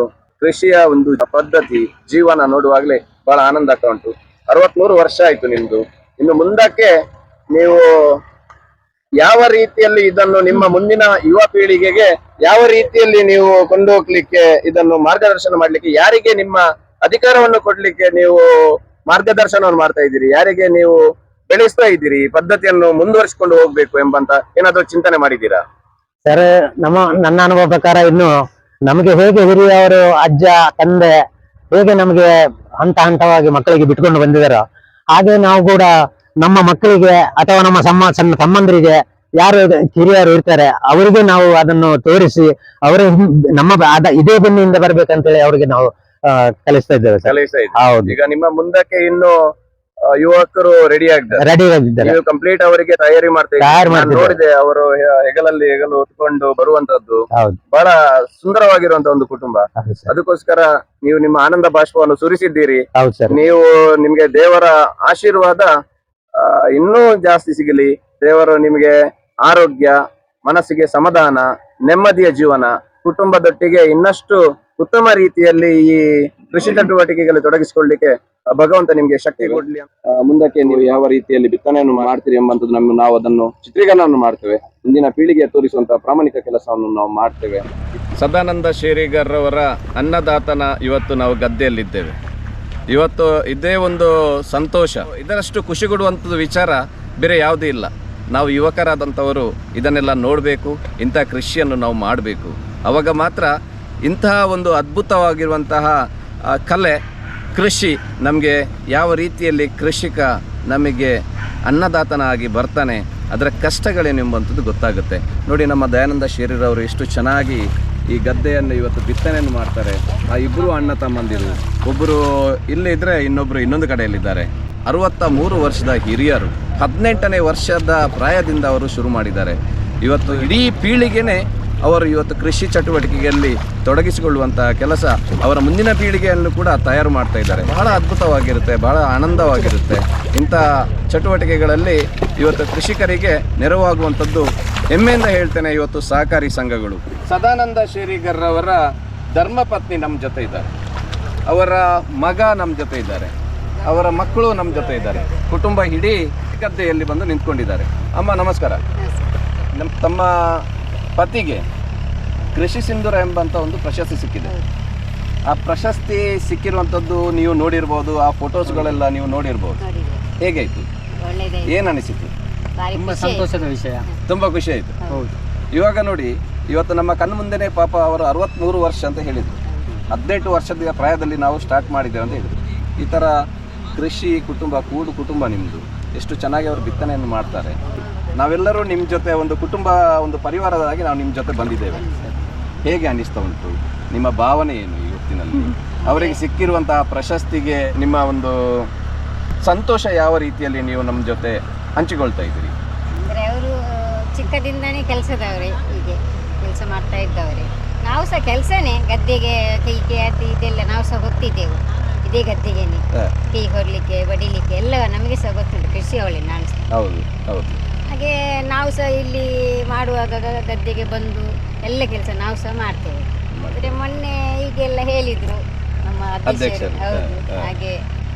A: ಕೃಷಿಯ ಒಂದು ಪದ್ಧತಿ, ಜೀವನ ನೋಡುವಾಗ್ಲೇ ಬಹಳ ಆನಂದ ಆಗ್ತಾ ಉಂಟು. 63 ವರ್ಷ ಆಯ್ತು ನಿಮ್ದು. ಇನ್ನು ಮುಂದಕ್ಕೆ ನೀವು ಯಾವ ರೀತಿಯಲ್ಲಿ ಇದನ್ನು ನಿಮ್ಮ ಮುಂದಿನ ಯುವ ಪೀಳಿಗೆಗೆ ಯಾವ ರೀತಿಯಲ್ಲಿ ನೀವು ಕೊಂಡೋಗ್ಲಿಕ್ಕೆ, ಇದನ್ನು ಮಾರ್ಗದರ್ಶನ ಮಾಡ್ಲಿಕ್ಕೆ, ಯಾರಿಗೆ ನಿಮ್ಮ ಅಧಿಕಾರವನ್ನು ಕೊಡ್ಲಿಕ್ಕೆ ನೀವು ಮಾರ್ಗದರ್ಶನವನ್ನು ಮಾಡ್ತಾ ಇದ್ದೀರಿ, ಯಾರಿಗೆ ನೀವು ಬೆಳೆಸ್ತಾ ಇದ್ದೀರಿ, ಪದ್ಧತಿಯನ್ನು ಮುಂದುವರಿಸಿಕೊಂಡು ಹೋಗ್ಬೇಕು ಎಂಬಂತ ಏನಾದ್ರೂ ಚಿಂತನೆ ಮಾಡಿದ್ದೀರಾ?
B: ಸರ್, ನನ್ನ ಅನುಭವ ಪ್ರಕಾರ ಇನ್ನು ನಮಗೆ ಹೇಗೆ ಹಿರಿಯವರು, ಅಜ್ಜ ತಂದೆ ಹೇಗೆ ನಮಗೆ ಹಂತ ಹಂತವಾಗಿ ಮಕ್ಕಳಿಗೆ ಬಿಟ್ಕೊಂಡು ಬಂದಿದಾರೋ, ಹಾಗೆ ನಾವು ಕೂಡ ನಮ್ಮ ಮಕ್ಕಳಿಗೆ ಅಥವಾ ನಮ್ಮ ಸಣ್ಣ ಸಂಬಂಧರಿಗೆ ಯಾರು ಹಿರಿಯರು ಇರ್ತಾರೆ ಅವರಿಗೆ ನಾವು ಅದನ್ನು ತೋರಿಸಿ, ಅವರೇ ಇದೇ ಬೆನ್ನಿಂದ ಬರ್ಬೇಕಂತೇಳಿ ಅವರಿಗೆ ನಾವು ಕಲಿಸ್ತಾ ಇದ್ದೇವೆ. ಹೌದು.
A: ಈಗ ನಿಮ್ಮ ಮುಂದಕ್ಕೆ ಇನ್ನು ಯುವಕರು ರೆಡಿ ಆಗಿದ್ದಾರೆ, ಕಂಪ್ಲೀಟ್ ಅವರಿಗೆ ತಯಾರಿ ನೋಡಿದೆ. ಅವರು ಹೆಗಲಲ್ಲಿ ಹೆಗಲು ಹೊತ್ಕೊಂಡು ಬರುವಂತದ್ದು ಬಹಳ ಸುಂದರವಾಗಿರುವಂತ ಒಂದು ಕುಟುಂಬ. ಅದಕ್ಕೋಸ್ಕರ ನೀವು ನಿಮ್ಮ ಆನಂದ ಬಾಷ್ಪವನ್ನು ಸುರಿಸಿದ್ದೀರಿ. ನೀವು ನಿಮ್ಗೆ ದೇವರ ಆಶೀರ್ವಾದ ಇನ್ನೂ ಜಾಸ್ತಿ ಸಿಗಲಿ. ದೇವರು ನಿಮಗೆ ಆರೋಗ್ಯ, ಮನಸ್ಸಿಗೆ ಸಮಾಧಾನ, ನೆಮ್ಮದಿಯ ಜೀವನ, ಕುಟುಂಬದೊಟ್ಟಿಗೆ ಇನ್ನಷ್ಟು ಉತ್ತಮ ರೀತಿಯಲ್ಲಿ ಈ ಕೃಷಿ ಚಟುವಟಿಕೆಗಳಲ್ಲಿ ತೊಡಗಿಸಿಕೊಳ್ಳಿಕ್ಕೆ ಭಗವಂತ ನಿಮ್ಗೆ ಶಕ್ತಿ ಕೊಡ್ಲಿ. ಮುಂದಕ್ಕೆ ನೀವು ಯಾವ ರೀತಿಯಲ್ಲಿ ಬಿತ್ತನೆಯನ್ನು ಮಾಡ್ತೀರಿ ಎಂಬಂತದ್ದು ನಾವು ಅದನ್ನು ಚಿತ್ರೀಕರಣವನ್ನು ಮಾಡ್ತೇವೆ. ಮುಂದಿನ ಪೀಳಿಗೆ ತೋರಿಸುವಂತ ಪ್ರಾಮಾಣಿಕ ಕೆಲಸವನ್ನು ನಾವು ಮಾಡ್ತೇವೆ. ಸದಾನಂದ ಶೇರಿಗರ್ ಅವರ ಅನ್ನದಾತನ ಇವತ್ತು ನಾವು ಗದ್ದೆಯಲ್ಲಿದ್ದೇವೆ. ಇವತ್ತು ಇದೇ ಒಂದು ಸಂತೋಷ, ಇದರಷ್ಟು ಖುಷಿ ಕೊಡುವಂಥದ್ದು ವಿಚಾರ ಬೇರೆ ಯಾವುದೂ ಇಲ್ಲ. ನಾವು ಯುವಕರಾದಂಥವರು ಇದನ್ನೆಲ್ಲ ನೋಡಬೇಕು, ಇಂಥ ಕೃಷಿಯನ್ನು ನಾವು ಮಾಡಬೇಕು. ಆವಾಗ ಮಾತ್ರ ಇಂತಹ ಒಂದು ಅದ್ಭುತವಾಗಿರುವಂತಹ ಕಲೆ, ಕೃಷಿ ನಮಗೆ ಯಾವ ರೀತಿಯಲ್ಲಿ ಕೃಷಿಕ ನಮಗೆ ಅನ್ನದಾತನಾಗಿ ಬರ್ತಾನೆ, ಅದರ ಕಷ್ಟಗಳೇನೆಂಬಂಥದ್ದು ಗೊತ್ತಾಗುತ್ತೆ. ನೋಡಿ, ನಮ್ಮ ದಯಾನಂದ ಶೇರಿರವರು ಎಷ್ಟು ಚೆನ್ನಾಗಿ ಈ ಗದ್ದೆಯನ್ನು ಇವತ್ತು ಬಿತ್ತನೆಯನ್ನು ಮಾಡ್ತಾರೆ. ಆ ಇಬ್ಬರು ಅಣ್ಣ ತಮ್ಮಂದಿರು, ಒಬ್ಬರು ಇಲ್ಲಿದ್ದರೆ ಇನ್ನೊಬ್ಬರು ಇನ್ನೊಂದು ಕಡೆಯಲ್ಲಿದ್ದಾರೆ. 63 ವರ್ಷದ ಹಿರಿಯರು, 18ನೇ ವರ್ಷದ ಪ್ರಾಯದಿಂದ ಅವರು ಶುರು ಮಾಡಿದ್ದಾರೆ. ಇವತ್ತು ಇಡೀ ಪೀಳಿಗೆನೇ ಅವರು ಇವತ್ತು ಕೃಷಿ ಚಟುವಟಿಕೆಯಲ್ಲಿ ತೊಡಗಿಸಿಕೊಳ್ಳುವಂತಹ ಕೆಲಸ ಅವರ ಮುಂದಿನ ಪೀಳಿಗೆಯನ್ನು ಕೂಡ ತಯಾರು ಮಾಡ್ತಾ ಇದ್ದಾರೆ. ಬಹಳ ಅದ್ಭುತವಾಗಿರುತ್ತೆ, ಬಹಳ ಆನಂದವಾಗಿರುತ್ತೆ. ಇಂಥ ಚಟುವಟಿಕೆಗಳಲ್ಲಿ ಇವತ್ತು ಕೃಷಿಕರಿಗೆ ನೆರವಾಗುವಂಥದ್ದು ಹೆಮ್ಮೆಯಿಂದ ಹೇಳ್ತೇನೆ. ಇವತ್ತು ಸಹಕಾರಿ ಸಂಘಗಳು, ಸದಾನಂದ ಶೇರಿಗರ್ ಅವರ ಧರ್ಮಪತ್ನಿ ನಮ್ಮ ಜೊತೆ ಇದ್ದಾರೆ, ಅವರ ಮಗ ನಮ್ಮ ಜೊತೆ ಇದ್ದಾರೆ, ಅವರ ಮಕ್ಕಳು ನಮ್ಮ ಜೊತೆ ಇದ್ದಾರೆ, ಕುಟುಂಬ ಇಡೀ ಗದ್ದೆಯಲ್ಲಿ ಬಂದು ನಿಂತ್ಕೊಂಡಿದ್ದಾರೆ. ಅಮ್ಮ ನಮಸ್ಕಾರ. ತಮ್ಮ ಪತಿಗೆ ಕೃಷಿ ಸಿಂಧೂರ ಎಂಬಂಥ ಒಂದು ಪ್ರಶಸ್ತಿ ಸಿಕ್ಕಿದೆ. ಆ ಪ್ರಶಸ್ತಿ ಸಿಕ್ಕಿರುವಂಥದ್ದು ನೀವು ನೋಡಿರ್ಬೋದು, ಆ ಫೋಟೋಸ್ಗಳೆಲ್ಲ ನೀವು ನೋಡಿರ್ಬೋದು. ಹೇಗಾಯಿತು, ಏನು ಅನಿಸಿತು?
C: ತುಂಬ ಸಂತೋಷದ ವಿಷಯ,
A: ತುಂಬ ಖುಷಿ ಆಯಿತು. ಹೌದು. ಇವಾಗ ನೋಡಿ, ಇವತ್ತು ನಮ್ಮ ಕಣ್ಣು ಮುಂದೆನೇ ಪಾಪ ಅವರು 63 ವರ್ಷ ಅಂತ ಹೇಳಿದರು. 18 ವರ್ಷದ ಪ್ರಾಯದಲ್ಲಿ ನಾವು ಸ್ಟಾರ್ಟ್ ಮಾಡಿದ್ದೇವೆ ಅಂತ ಹೇಳಿದರು. ಈ ಥರ ಕೃಷಿ ಕುಟುಂಬ, ಕೂಡು ಕುಟುಂಬ ನಿಮ್ಮದು, ಎಷ್ಟು ಚೆನ್ನಾಗಿ ಅವರು ಬಿತ್ತನೆಯನ್ನು ಮಾಡ್ತಾರೆ. ನಾವೆಲ್ಲರೂ ನಿಮ್ಮ ಜೊತೆ ಒಂದು ಕುಟುಂಬ, ಒಂದು ಪರಿವಾರದಾಗಿ ನಾವು ನಿಮ್ಮ ಜೊತೆ ಬಂದಿದ್ದೇವೆ. ಹೇಗೆ ಅನ್ನಿಸ್ತಾ ಉಂಟು? ನಿಮ್ಮ ಭಾವನೆ ಏನು ಈ ಹೊತ್ತಿನಲ್ಲಿ? ಅವರಿಗೆ ಸಿಕ್ಕಿರುವಂತಹ ಪ್ರಶಸ್ತಿಗೆ ನಿಮ್ಮ ಒಂದು ಸಂತೋಷ ಯಾವ ರೀತಿಯಲ್ಲಿ ನೀವು ನಮ್ಮ ಜೊತೆ ಹಂಚಿಕೊಳ್ತಾ ಇದ್ದೀರಿ?
D: ಚಿಕ್ಕದಿಂದನೇ ಕೆಲಸದವರೇ, ಹೀಗೆ ಕೆಲಸ ಮಾಡ್ತಾ ಇದ್ದವರೇ. ನಾವು ಸಹ ಕೆಲಸನೇ, ಗದ್ದೆಗೆ ಕೈಗೆ ಅದು ಇದೆಲ್ಲ ನಾವು ಸಹ ಗೊತ್ತಿದ್ದೆವು. ಇದೇ ಗದ್ದೆಗೇನೆ ಕೈ ಹೊರಲಿಕ್ಕೆ ಬಡಿಲಿಕ್ಕೆ ಎಲ್ಲ ನಮಗೆ ಸಹ ಗೊತ್ತುಂಟು, ಕೃಷಿ ಅವಳಿ ನಾನು ಸಹ.
A: ಹೌದು ಹೌದು.
D: ಹಾಗೆ ನಾವು ಸಹ ಇಲ್ಲಿ ಮಾಡುವಾಗ ಗದ್ದೆಗೆ ಬಂದು ಎಲ್ಲ ಕೆಲಸ ನಾವು ಸಹ ಮಾಡ್ತೇವೆ. ಆದರೆ ಮೊನ್ನೆ ಹೀಗೆಲ್ಲ ಹೇಳಿದರು ನಮ್ಮ ಅಧ್ಯಕ್ಷರು. ಹೌದು, ಹಾಗೆ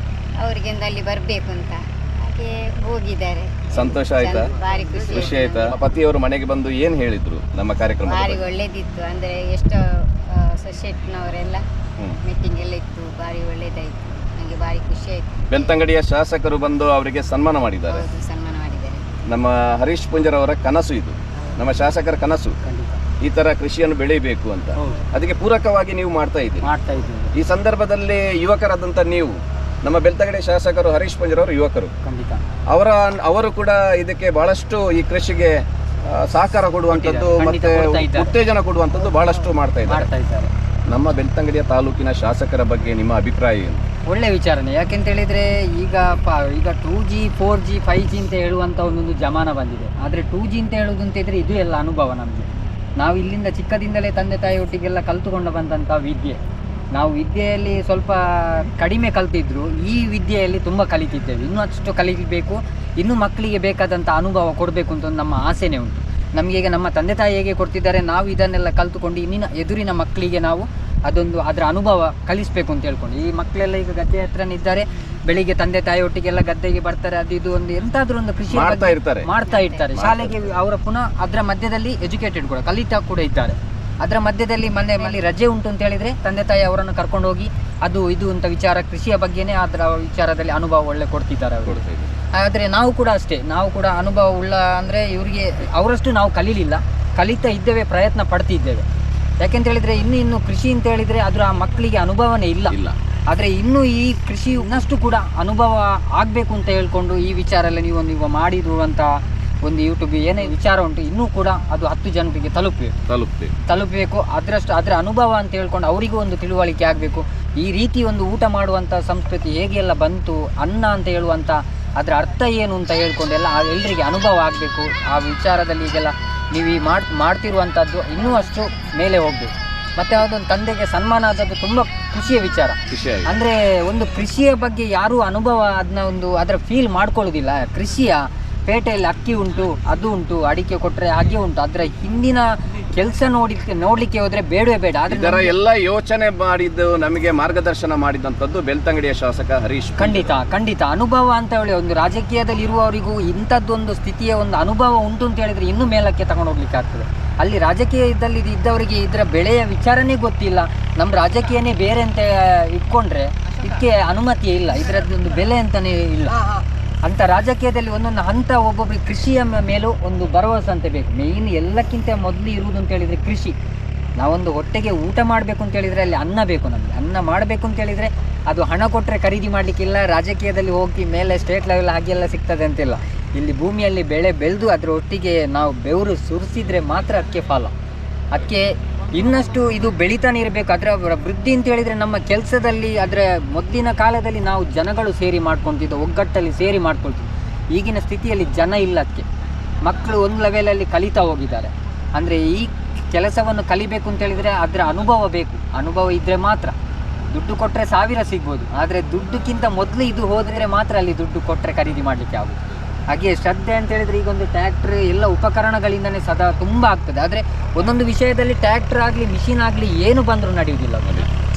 D: ಅವರಿಗೆ ಒಂದು ಅಲ್ಲಿ ಬರಬೇಕು ಅಂತ ಹಾಗೆ ಹೋಗಿದ್ದಾರೆ.
A: ಸಂತೋಷ ಆಯ್ತಾ?
D: ಭಾರಿ
A: ಖುಷಿ ಆಯ್ತಾ? ಪತಿಯವರು ಮನೆಗೆ ಬಂದು ಏನು ಹೇಳಿದ್ರು ನಮ್ಮ ಕಾರ್ಯಕ್ರಮ?
D: ಭಾರಿ ಒಳ್ಳೇದಿತ್ತು. ಅಂದರೆ ಎಷ್ಟೋ ಸೊಸೈಟಿನವರೆಲ್ಲ ಮೀಟಿಂಗ್ ಎಲ್ಲ ಇತ್ತು, ಭಾರಿ ಒಳ್ಳೇದಾಯಿತು. ನನಗೆ ಭಾರಿ ಖುಷಿ ಆಯಿತು.
A: ಬೆಳ್ತಂಗಡಿಯ ಶಾಸಕರು ಬಂದು ಅವರಿಗೆ ಸನ್ಮಾನ ಮಾಡಿದ್ದಾರೆ.
D: ಹೌದು, ಸನ್ಮಾನ ಮಾಡಿದ್ದಾರೆ.
A: ನಮ್ಮ ಹರೀಶ್ ಪುಂಜರ್ ಅವರ ಕನಸು ಇದು, ನಮ್ಮ ಶಾಸಕರ ಕನಸು, ಈ ತರ ಕೃಷಿಯನ್ನು ಬೆಳಿಬೇಕು ಅಂತ. ಅದಕ್ಕೆ ಪೂರಕವಾಗಿ ನೀವು ಮಾಡ್ತಾ ಇದ್ದೀರಿ. ಈ ಸಂದರ್ಭದಲ್ಲಿ ಯುವಕರಾದಂಥ ನೀವು, ನಮ್ಮ ಬೆಳ್ತಂಗಡಿ ಶಾಸಕರು ಹರೀಶ್ ಪುಂಜರ್ ಅವರು ಯುವಕರು, ಅವರು ಕೂಡ ಇದಕ್ಕೆ ಬಹಳಷ್ಟು ಈ ಕೃಷಿಗೆ ಸಹಕಾರ ಕೊಡುವಂಥದ್ದು ಮತ್ತೆ ಉತ್ತೇಜನ ಕೊಡುವಂಥದ್ದು ಬಹಳಷ್ಟು ಮಾಡ್ತಾ ಇದ್ದಾರೆ. ನಮ್ಮ ಬೆಳ್ತಂಗಡಿಯ ತಾಲೂಕಿನ ಶಾಸಕರ ಬಗ್ಗೆ ನಿಮ್ಮ ಅಭಿಪ್ರಾಯ ಏನು?
E: ಒಳ್ಳೆ ವಿಚಾರನೆ. ಯಾಕೆಂತ ಹೇಳಿದರೆ ಈಗ 2G 4G 5G ಅಂತ ಹೇಳುವಂಥ ಒಂದೊಂದು ಜಮಾನ ಬಂದಿದೆ. ಆದರೆ 2G ಅಂತ ಹೇಳುವುದು ಅಂತ ಇದ್ದರೆ ಇದು ಎಲ್ಲ ಅನುಭವ ನಮಗೆ. ನಾವು ಇಲ್ಲಿಂದ ಚಿಕ್ಕದಿಂದಲೇ ತಂದೆ ತಾಯಿಯೊಟ್ಟಿಗೆಲ್ಲ ಕಲಿತುಕೊಂಡು ಬಂದಂಥ ವಿದ್ಯೆ. ನಾವು ವಿದ್ಯೆಯಲ್ಲಿ ಸ್ವಲ್ಪ ಕಡಿಮೆ ಕಲ್ತಿದ್ರು, ಈ ವಿದ್ಯೆಯಲ್ಲಿ ತುಂಬ ಕಲಿತಿದ್ದೇವೆ. ಇನ್ನೂ ಅಷ್ಟು ಕಲಿಬೇಕು, ಇನ್ನೂ ಮಕ್ಕಳಿಗೆ ಬೇಕಾದಂಥ ಅನುಭವ ಕೊಡಬೇಕು ಅಂತ ನಮ್ಮ ಆಸೆನೇ ಉಂಟು ನಮಗೆ. ಈಗ ನಮ್ಮ ತಂದೆ ತಾಯಿ ಹೇಗೆ ಕೊಡ್ತಿದ್ದಾರೆ, ನಾವು ಇದನ್ನೆಲ್ಲ ಕಲ್ತುಕೊಂಡು ಇನ್ನಿನ ಎದುರಿನ ಮಕ್ಕಳಿಗೆ ನಾವು ಅದರ ಅನುಭವ ಕಲಿಸಬೇಕು ಅಂತ ಹೇಳ್ಕೊಂಡು. ಈ ಮಕ್ಕಳೆಲ್ಲ ಈಗ ಗದ್ದೆ ಹತ್ರನಿದ್ದಾರೆ, ಬೆಳಿಗ್ಗೆ ತಂದೆ ತಾಯಿಯೊಟ್ಟಿಗೆಲ್ಲ ಗದ್ದೆಗೆ ಬರ್ತಾರೆ, ಅದು ಇದು ಒಂದು ಎಂತಾದ್ರೂ ಒಂದು ಕೃಷಿ ಮಾಡ್ತಾ ಇರ್ತಾರೆ. ಶಾಲೆಗೆ ಅವರ ಪುನಃ ಅದರ ಮಧ್ಯದಲ್ಲಿ ಎಜುಕೇಟೆಡ್ ಕೂಡ ಕಲಿತಾ ಕೂಡ ಇದ್ದಾರೆ. ಅದರ ಮಧ್ಯದಲ್ಲಿ ಮನೆಯಲ್ಲಿ ರಜೆ ಉಂಟು ಅಂತ ಹೇಳಿದರೆ ತಂದೆ ತಾಯಿ ಅವರನ್ನು ಕರ್ಕೊಂಡು ಹೋಗಿ ಅದು ಇದು ಅಂತ ವಿಚಾರ, ಕೃಷಿಯ ಬಗ್ಗೆನೇ ಅದರ ವಿಚಾರದಲ್ಲಿ ಅನುಭವ ಒಳ್ಳೆ ಕೊಡ್ತಿದ್ದಾರೆ ಅವರು. ಆದರೆ ನಾವು ಕೂಡ ಅಷ್ಟೇ, ನಾವು ಕೂಡ ಅನುಭವ ಉಳ್ಳ ಅಂದರೆ ಇವರಿಗೆ ಅವರಷ್ಟು ನಾವು ಕಲೀಲಿಲ್ಲ, ಕಲಿತಾ ಇದ್ದೇವೆ, ಪ್ರಯತ್ನ ಪಡ್ತಿದ್ದೇವೆ. ಯಾಕೆಂತ ಹೇಳಿದರೆ ಇನ್ನು ಕೃಷಿ ಅಂತ ಹೇಳಿದರೆ ಅದರ ಮಕ್ಕಳಿಗೆ ಅನುಭವನೇ ಇಲ್ಲ. ಆದರೆ ಇನ್ನೂ ಈ ಕೃಷಿ ಇನ್ನಷ್ಟು ಕೂಡ ಅನುಭವ ಆಗಬೇಕು ಅಂತ ಹೇಳ್ಕೊಂಡು ಈ ವಿಚಾರ ಎಲ್ಲ ನೀವು ಮಾಡಿರುವಂಥ ಒಂದು ಯೂಟ್ಯೂಬ್ ಏನೇ ವಿಚಾರ ಉಂಟು, ಇನ್ನೂ ಕೂಡ ಅದು 10 ಜನರಿಗೆ ತಲುಪಬೇಕು. ಅದರ ಅನುಭವ ಅಂತ ಹೇಳ್ಕೊಂಡು ಅವರಿಗೂ ಒಂದು ತಿಳುವಳಿಕೆ ಆಗಬೇಕು. ಈ ರೀತಿ ಒಂದು ಊಟ ಮಾಡುವಂಥ ಸಂಸ್ಕೃತಿ ಹೇಗೆಲ್ಲ ಬಂತು, ಅನ್ನ ಅಂತ ಹೇಳುವಂಥ ಅದರ ಅರ್ಥ ಏನು ಅಂತ ಹೇಳ್ಕೊಂಡು ಎಲ್ಲರಿಗೆ ಅನುಭವ ಆಗಬೇಕು. ಆ ವಿಚಾರದಲ್ಲಿ ಈಗೆಲ್ಲ ನೀವು ಮಾಡ್ತಿರುವಂಥದ್ದು ಇನ್ನೂ ಅಷ್ಟು ಮೇಲೆ ಹೋಗಬೇಕು. ಮತ್ತು ಅದೊಂದು ತಂದೆಗೆ ಸನ್ಮಾನ ಆದದ್ದು ತುಂಬ ಖುಷಿಯ ವಿಚಾರ. ಅಂದರೆ ಒಂದು ಕೃಷಿಯ ಬಗ್ಗೆ ಯಾರೂ ಅನುಭವ ಅದರ ಫೀಲ್ ಮಾಡ್ಕೊಳ್ಳೋದಿಲ್ಲ. ಕೃಷಿಯ ಪೇಟೆಯಲ್ಲಿ ಅಕ್ಕಿ ಉಂಟು, ಅದು ಉಂಟು, ಅಡಿಕೆ ಕೊಟ್ಟರೆ ಹಾಗೆ ಉಂಟು, ಅದರ ಹಿಂದಿನ ಕೆಲಸ ನೋಡ್ಲಿಕ್ಕೆ ಹೋದ್ರೆ ಬೇಡವೇ ಬೇಡ.
A: ಇದರ ಎಲ್ಲ ಯೋಚನೆ ಮಾಡಿದ್ದು ನಮಗೆ ಮಾರ್ಗದರ್ಶನ ಮಾಡಿದಂಥದ್ದು ಬೆಳ್ತಂಗಡಿಯ ಶಾಸಕ ಹರೀಶ್.
E: ಖಂಡಿತ ಅನುಭವ ಅಂತ ಹೇಳಿ ಒಂದು ರಾಜಕೀಯದಲ್ಲಿ ಇರುವವರಿಗೂ ಇಂಥದ್ದೊಂದು ಸ್ಥಿತಿಯ ಒಂದು ಅನುಭವ ಉಂಟು ಅಂತ ಹೇಳಿದ್ರೆ ಇನ್ನೂ ಮೇಲಕ್ಕೆ ತಗೊಂಡು ಹೋಗ್ಲಿಕ್ಕೆ ಆಗ್ತದೆ. ಅಲ್ಲಿ ರಾಜಕೀಯದಲ್ಲಿ ಇದ್ದವರಿಗೆ ಇದರ ಬೆಳೆಯ ವಿಚಾರನೇ ಗೊತ್ತಿಲ್ಲ. ನಮ್ಮ ರಾಜಕೀಯನೇ ಬೇರೆ ಅಂತ ಇಟ್ಕೊಂಡ್ರೆ ಇದಕ್ಕೆ ಅನುಮತಿಯೇ ಇಲ್ಲ, ಇದರದ್ದೊಂದು ಬೆಲೆ ಅಂತಲೇ ಇಲ್ಲ. ಅಂಥ ರಾಜಕೀಯದಲ್ಲಿ ಒಂದೊಂದು ಹಂತ ಒಬ್ಬೊಬ್ಬರಿಗೆ ಕೃಷಿಯ ಮೇಲೂ ಒಂದು ಭರವಸೆ ಅಂತ ಬೇಕು. ಮೇಯ್ನ್ ಎಲ್ಲಕ್ಕಿಂತ ಮೊದಲು ಇರುವುದು ಅಂತ ಹೇಳಿದರೆ ಕೃಷಿ. ನಾವೊಂದು ಹೊಟ್ಟೆಗೆ ಊಟ ಮಾಡಬೇಕು ಅಂತ ಹೇಳಿದರೆ ಅಲ್ಲಿ ಅನ್ನ ಬೇಕು. ನಮಗೆ ಅನ್ನ ಮಾಡಬೇಕು ಅಂತ ಹೇಳಿದರೆ ಅದು ಹಣ ಕೊಟ್ಟರೆ ಖರೀದಿ ಮಾಡಲಿಕ್ಕಿಲ್ಲ. ರಾಜಕೀಯದಲ್ಲಿ ಹೋಗಿ ಮೇಲೆ ಸ್ಟೇಟ್ ಲೆವೆಲ್ ಹಾಗೆಲ್ಲ ಸಿಗ್ತದೆ ಅಂತಿಲ್ಲ. ಇಲ್ಲಿ ಭೂಮಿಯಲ್ಲಿ ಬೆಳೆ ಬೆಳೆದು ಅದರ ಒಟ್ಟಿಗೆ ನಾವು ಬೆವರು ಸುರಿಸಿದರೆ ಮಾತ್ರ ಅದಕ್ಕೆ ಫಲ. ಅದಕ್ಕೆ ಇನ್ನಷ್ಟು ಇದು ಬೆಳೀತಾನೆ ಇರಬೇಕು. ಅದರ ವೃದ್ಧಿ ಅಂತ ಹೇಳಿದರೆ ನಮ್ಮ ಕೆಲಸದಲ್ಲಿ ಅದರ ಮೊದಲಿನ ಕಾಲದಲ್ಲಿ ನಾವು ಜನಗಳು ಸೇರಿ ಮಾಡ್ಕೊತಿದ್ದೋ, ಒಗ್ಗಟ್ಟಲ್ಲಿ ಸೇರಿ ಮಾಡ್ಕೊಳ್ತಿದ್ವಿ. ಈಗಿನ ಸ್ಥಿತಿಯಲ್ಲಿ ಜನ ಇಲ್ಲ. ಅದಕ್ಕೆ ಮಕ್ಕಳು ಒಂದು ಲೆವೆಲಲ್ಲಿ ಕಲಿತಾ ಹೋಗಿದ್ದಾರೆ. ಅಂದರೆ ಈ ಕೆಲಸವನ್ನು ಕಲಿಬೇಕು ಅಂತ ಹೇಳಿದರೆ ಅದರ ಅನುಭವ ಬೇಕು. ಅನುಭವ ಇದ್ದರೆ ಮಾತ್ರ. ದುಡ್ಡು ಕೊಟ್ಟರೆ 1000 ಸಿಗ್ಬೋದು, ಆದರೆ ದುಡ್ಡುಕ್ಕಿಂತ ಮೊದಲು ಇದು ಹೋದರೆ ಮಾತ್ರ ಅಲ್ಲಿ ದುಡ್ಡು ಕೊಟ್ಟರೆ ಖರೀದಿ ಮಾಡಲಿಕ್ಕೆ ಆಗೋದು. ಹಾಗೆ ಶ್ರದ್ಧೆ ಅಂತ ಹೇಳಿದರೆ ಈಗ ಒಂದು ಟ್ರ್ಯಾಕ್ಟ್ರ್ ಎಲ್ಲ ಉಪಕರಣಗಳಿಂದನೇ ಸದಾ ತುಂಬ ಆಗ್ತದೆ. ಆದರೆ ಒಂದೊಂದು ವಿಷಯದಲ್ಲಿ ಟ್ರ್ಯಾಕ್ಟರ್ ಆಗಲಿ ಮಿಷಿನ್ ಆಗಲಿ ಏನು ಬಂದರೂ ನಡೆಯುವುದಿಲ್ಲ.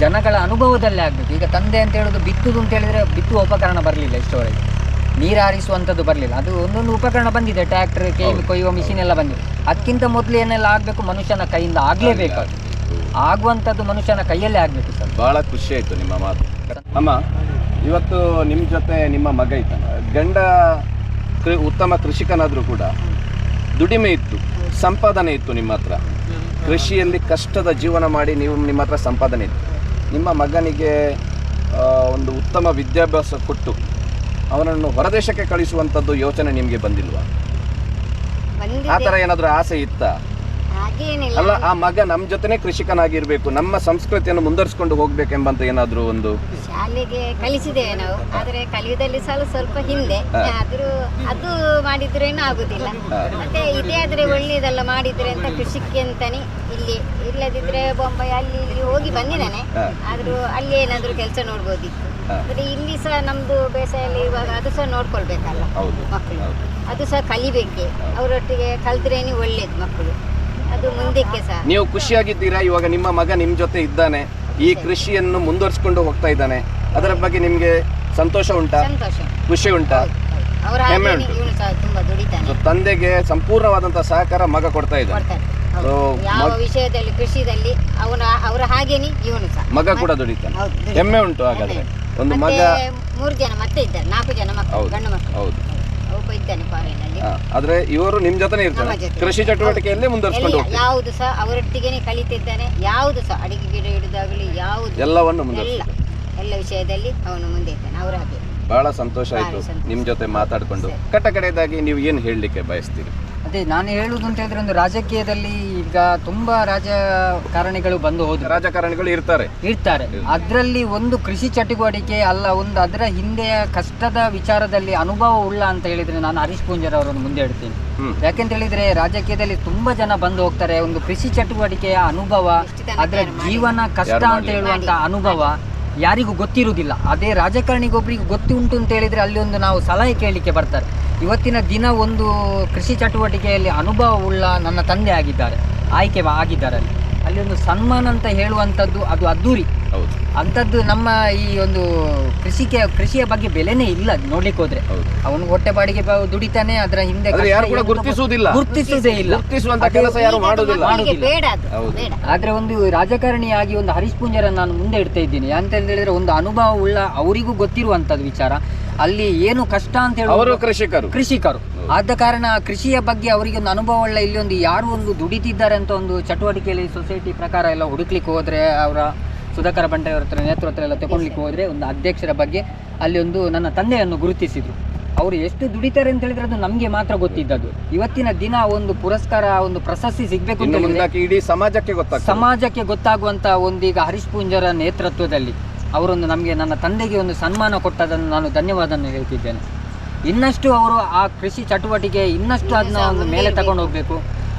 E: ಜನಗಳ ಅನುಭವದಲ್ಲೇ ಆಗಬೇಕು. ಈಗ ತಂದೆ ಅಂತ ಹೇಳೋದು ಬಿತ್ತುದು ಅಂತ ಹೇಳಿದರೆ ಬಿತ್ತುವ ಉಪಕರಣ ಬರಲಿಲ್ಲ ಇಷ್ಟವರೆಗೆ, ನೀರು ಹಾರಿಸುವಂಥದ್ದು ಬರಲಿಲ್ಲ. ಅದು ಒಂದೊಂದು ಉಪಕರಣ ಬಂದಿದೆ, ಟ್ರ್ಯಾಕ್ಟರ್, ಕೊಯ್ಯುವ ಮಿಷಿನ್ ಎಲ್ಲ ಬಂದಿದೆ. ಅದಕ್ಕಿಂತ ಮೊದಲು ಏನೆಲ್ಲ ಆಗಬೇಕು, ಮನುಷ್ಯನ ಕೈಯಿಂದ ಆಗಲೇಬೇಕು. ಅದು ಆಗುವಂಥದ್ದು ಮನುಷ್ಯನ ಕೈಯಲ್ಲೇ ಆಗಬೇಕು. ಸರ್,
A: ಭಾಳ ಖುಷಿ ಆಯಿತು ನಿಮ್ಮ ಮಾತು. ಅಮ್ಮ, ಇವತ್ತು ನಿಮ್ಮ ಜೊತೆ ನಿಮ್ಮ ಮಗ ಇದ್ದ, ಗಂಡ ಉತ್ತಮ ಕೃಷಿಕನಾದರೂ ಕೂಡ ದುಡಿಮೆ ಇತ್ತು, ಸಂಪಾದನೆ ಇತ್ತು ನಿಮ್ಮ ಹತ್ರ. ಕೃಷಿಯಲ್ಲಿ ಕಷ್ಟದ ಜೀವನ ಮಾಡಿ ನಿಮ್ಮ ಹತ್ರ ಸಂಪಾದನೆ ಇತ್ತು. ನಿಮ್ಮ ಮಗನಿಗೆ ಒಂದು ಉತ್ತಮ ವಿದ್ಯಾಭ್ಯಾಸ ಕೊಟ್ಟು ಅವನನ್ನು ಹೊರದೇಶಕ್ಕೆ ಕಳಿಸುವಂಥದ್ದು ಯೋಚನೆ ನಿಮಗೆ ಬಂದಿಲ್ವಾ? ಆ ಥರ ಏನಾದರೂ ಆಸೆ ಇತ್ತಾ?
D: ಹಾಗೇನಿಲ್ಲ.
A: ಅಲ್ಲ, ಆ ಮಗ ನಮ್ಮ ಜೊತೆನೆ ಕೃಷಿಕನಾಗಿರ್ಬೇಕು, ನಮ್ಮ ಸಂಸ್ಕೃತಿಯನ್ನು ಮುಂದುವರಿಸಿಕೊಂಡು ಹೋಗ್ಬೇಕೆಂಬಂತ ಏನಾದ್ರು ಒಂದು
D: ಶಾಲೆಗೆ ಕಲಿಸಿದ್ದೇವೆ ನಾವು, ಆದ್ರೆ ಕಲಿಯುವುದಲ್ಲಿ ಸ್ವಲ್ಪ ಹಿಂದೆ. ಆದ್ರೂ ಅದು ಮಾಡಿದ್ರೇನು ಆಗುದಿಲ್ಲ. ಮತ್ತೆ ಇದೇ ಆದ್ರೆ ಒಳ್ಳೇದಲ್ಲ ಮಾಡಿದ್ರೆ ಅಂತ ಕೃಷಿಗೆ ಅಂತಾನೆ ಇಲ್ಲಿ, ಇಲ್ಲದಿದ್ರೆ ಬೊಂಬೈ ಅಲ್ಲಿ ಇಲ್ಲಿ ಹೋಗಿ ಬಂದಿದ್ದಾನೆ. ಆದ್ರೂ ಅಲ್ಲಿ ಏನಾದ್ರೂ ಕೆಲಸ ನೋಡ್ಬೋದಿತ್ತು. ಆದ್ರೆ ಇಲ್ಲಿ ಸಹ ನಮ್ದು ಬೇಸಾಯಲ್ಲಿ ಇರುವಾಗ ಅದು ಸಹ ನೋಡ್ಕೊಳ್ಬೇಕಲ್ಲ ಮಕ್ಕಳು, ಅದು ಸಹ ಕಲಿಬೇಕೆ. ಅವರೊಟ್ಟಿಗೆ ಕಲ್ತ್ರೇನೆ ಒಳ್ಳೇದು ಮಕ್ಕಳು, ಅದು ಮುಂದಕ್ಕೆ ಸಹ.
A: ನೀವು ಖುಷಿಯಾಗಿದ್ದೀರಾ? ಇವಾಗ ನಿಮ್ಮ ಮಗ ನಿಮ್ ಜೊತೆ ಇದ್ದಾನೆ, ಈ ಕೃಷಿಯನ್ನು ಮುಂದುವರಿಸಿಕೊಂಡು ಹೋಗ್ತಾ ಇದ್ದಾನೆ, ಅದರ ಬಗ್ಗೆ ನಿಮ್ಗೆ ಸಂತೋಷ ಉಂಟಾ?
D: ಸಂತೋಷ,
A: ಖುಷಿ ಉಂಟಾ?
D: ಅವರ
A: ಹೆಮ್ಮೆ ಉಂಟು.
D: ಇವನು ಸಹ ತುಂಬಾ ದುಡಿತಾನೆ.
A: ತಂದೆಗೆ ಸಂಪೂರ್ಣವಾದಂತಹ ಸಹಕಾರ ಮಗ ಕೊಡ್ತಾ ಇದ್ದಾನೆ.
D: ಹೌದು. ಯಾವ ವಿಷಯದಲ್ಲಿ ಕೃಷಿದಲ್ಲಿ ಅವರ ಹಾಗೇನೆ ಇವನು ಸಹ
A: ಮಗ ಕೂಡ ದುಡಿತಾನೆ.
D: ಹೌದು, ದುಡಿತಾನೆ.
A: ಹೆಮ್ಮೆ ಉಂಟು. ಹಾಗಾದ್ರೆ ಒಂದು ಮಗ,
D: 3 ಜನ ಮತ್ತೆ ಇದ್ದಾರೆ, 4 ಜನ ಮಕ್ಕಳು, ಗಂಡು ಮಕ್ಕಳು.
A: ಹೌದು.
D: ಒಬ್ಬ ಇದ್ದಾನೆ ಫಾರಿನಲ್ಲಿ.
A: ಆದ್ರೆ ಇವರು ನಿಮ್ ಜೊತೆನೆ ಇರ್ತಾರೆ,
D: ನಮ್ಮ ಜೊತೆ.
A: ಕೃಷಿ ಚಟುವಟಿಕೆಯಲ್ಲೇ ಮುಂದುವರಿಸಿಕೊಂಡು
D: ಎಲ್ಲ ಯಾವುದು ಸಹ ಅವರೊಟ್ಟಿಗೆನೆ ಕಲಿತಿದ್ದಾನೆ. ಯಾವುದು ಸಹ ಅಡಿಗೆ ಗಿಡ ಹಿಡಿದಾಗಲಿ ಯಾವುದು
A: ಎಲ್ಲವನ್ನು ಮುಂದುವರಿಸಿಕೊಂಡು
D: ಎಲ್ಲ ವಿಷಯದಲ್ಲಿ ಅವನು ಮುಂದೆ ಇದ್ದಾನೆ. ಅವರ ಹಾಗೆ
A: ಬಹಳ ಸಂತೋಷ ಆಯ್ತು ನಿಮ್ ಜೊತೆ ಮಾತಾಡ್ಕೊಂಡು. ಕಡೆಯದಾಗಿ ನೀವು ಏನ್ ಹೇಳಲಿಕ್ಕೆ ಬಯಸ್ತೀರಿ?
E: ಅದೇ ನಾನು ಹೇಳುವುದು ಅಂತ ಹೇಳಿದ್ರೆ, ಒಂದು ರಾಜಕೀಯದಲ್ಲಿ ಈಗ ತುಂಬಾ ರಾಜಕಾರಣಿಗಳು ಬಂದು ಹೋದ್ರು,
A: ರಾಜಕಾರಣಿಗಳು ಇರ್ತಾರೆ.
E: ಅದರಲ್ಲಿ ಒಂದು ಕೃಷಿ ಚಟುವಟಿಕೆ ಅಲ್ಲ, ಒಂದು ಅದರ ಹಿಂದೆಯ ಕಷ್ಟದ ವಿಚಾರದಲ್ಲಿ ಅನುಭವ ಉಳ್ಳ ಅಂತ ಹೇಳಿದ್ರೆ ನಾನು ಹರೀಶ್ ಪೂಂಜಾರ್ ಅವರನ್ನು ಮುಂದೆ ಇಡ್ತೀನಿ. ಯಾಕೆಂತ ಹೇಳಿದ್ರೆ ರಾಜಕೀಯದಲ್ಲಿ ತುಂಬಾ ಜನ ಬಂದು ಹೋಗ್ತಾರೆ, ಒಂದು ಕೃಷಿ ಚಟುವಟಿಕೆಯ ಅನುಭವ, ಅದರ ಜೀವನ ಕಷ್ಟ ಅಂತ ಹೇಳುವಂತ ಅನುಭವ ಯಾರಿಗೂ ಗೊತ್ತಿರುವುದಿಲ್ಲ. ಅದೇ ರಾಜಕಾರಣಿಗೊಬ್ಬರಿಗೆ ಗೊತ್ತು ಉಂಟು ಅಂತ ಹೇಳಿದ್ರೆ ಅಲ್ಲಿ ಒಂದು ನಾವು ಸಲಹೆ ಕೇಳಲಿಕ್ಕೆ ಬರ್ತಾರೆ. ಇವತ್ತಿನ ದಿನ ಒಂದು ಕೃಷಿ ಚಟುವಟಿಕೆಯಲ್ಲಿ ಅನುಭವ ಉಳ್ಳ ನನ್ನ ತಂದೆ ಆಯ್ಕೆ ಆಗಿದ್ದಾರೆ. ಅಲ್ಲಿ ಒಂದು ಸನ್ಮಾನ ಅಂತ ಹೇಳುವಂಥದ್ದು ಅದು ಅದ್ದೂರಿ. ಅಂಥದ್ದು ನಮ್ಮ ಈ ಒಂದು ಕೃಷಿಯ ಬಗ್ಗೆ ಬೆಲೆನೇ ಇಲ್ಲ ನೋಡ್ಲಿಕ್ಕೆ ಹೋದ್ರೆ. ಅವನು ಹೊಟ್ಟೆ ಬಾಡಿಗೆ ದುಡಿತಾನೆ, ಅದರ ಹಿಂದೆ ಗುರುತಿಸುವುದೇ ಇಲ್ಲ, ಆದ್ರೆ ಒಂದು ರಾಜಕಾರಣಿಯಾಗಿ ಒಂದು ಹರೀಶ್ ಪೂಂಜಾರ್ ನಾನು ಮುಂದೆ ಇಡ್ತಾ ಇದ್ದೀನಿ. ಅಂತ ಹೇಳಿದ್ರೆ ಒಂದು ಅನುಭವ ಉಳ್ಳ, ಅವರಿಗೂ ಗೊತ್ತಿರುವಂತದ್ದು ವಿಚಾರ, ಅಲ್ಲಿ ಏನು ಕಷ್ಟ ಅಂತ ಹೇಳಿ ಕೃಷಿಕರು ಆದ ಕಾರಣ ಕೃಷಿಯ ಬಗ್ಗೆ ಅವರಿಗೆ ಒಂದು ಅನುಭವ ಉಳ್ಳ. ಇಲ್ಲಿ ಒಂದು ಯಾರು ಒಂದು ದುಡಿತಿದ್ದಾರೆ ಅಂತ ಒಂದು ಚಟುವಟಿಕೆಯಲ್ಲಿ ಸೊಸೈಟಿ ಪ್ರಕಾರ ಎಲ್ಲ ಹುಡುಕ್ಲಿಕ್ಕೆ ಹೋದ್ರೆ, ಅವರ ಸುಧಾಕರ ಬಂಡೆಯವರ ಹತ್ರ ನೇತೃತ್ವ ಎಲ್ಲ ತಗೊಳ್ಲಿಕ್ಕೆ ಹೋದ್ರೆ ಒಂದು ಅಧ್ಯಕ್ಷರ ಬಗ್ಗೆ ಅಲ್ಲಿ ಒಂದು ನನ್ನ ತಂದೆಯನ್ನು ಗುರುತಿಸಿದ್ರು. ಅವರು ಎಷ್ಟು ದುಡಿತಾರೆ ಅಂತ ಹೇಳಿದ್ರೆ ಅದು ನಮ್ಗೆ ಮಾತ್ರ ಗೊತ್ತಿದ್ದದ್ದು. ಇವತ್ತಿನ ದಿನ ಒಂದು ಪುರಸ್ಕಾರ, ಒಂದು ಪ್ರಶಸ್ತಿ ಸಿಗ್ಬೇಕು ಅಂತ ಹೇಳಿದ್ರೆ
A: ಇಡೀ
E: ಸಮಾಜಕ್ಕೆ ಗೊತ್ತಾಗುವಂತ ಒಂದು ಈಗ ಹರೀಶ್ ಪೂಂಜಾರ ನೇತೃತ್ವದಲ್ಲಿ ಅವರೊಂದು ನಮಗೆ, ನನ್ನ ತಂದೆಗೆ ಒಂದು ಸನ್ಮಾನ ಕೊಟ್ಟದನ್ನು ನಾನು ಧನ್ಯವಾದವನ್ನು ಹೇಳ್ತಿದ್ದೇನೆ. ಇನ್ನಷ್ಟು ಅವರು ಆ ಕೃಷಿ ಚಟುವಟಿಕೆ ಇನ್ನಷ್ಟು ಅದನ್ನ ಒಂದು ಮೇಲೆ ತಗೊಂಡು ಹೋಗ್ಬೇಕು.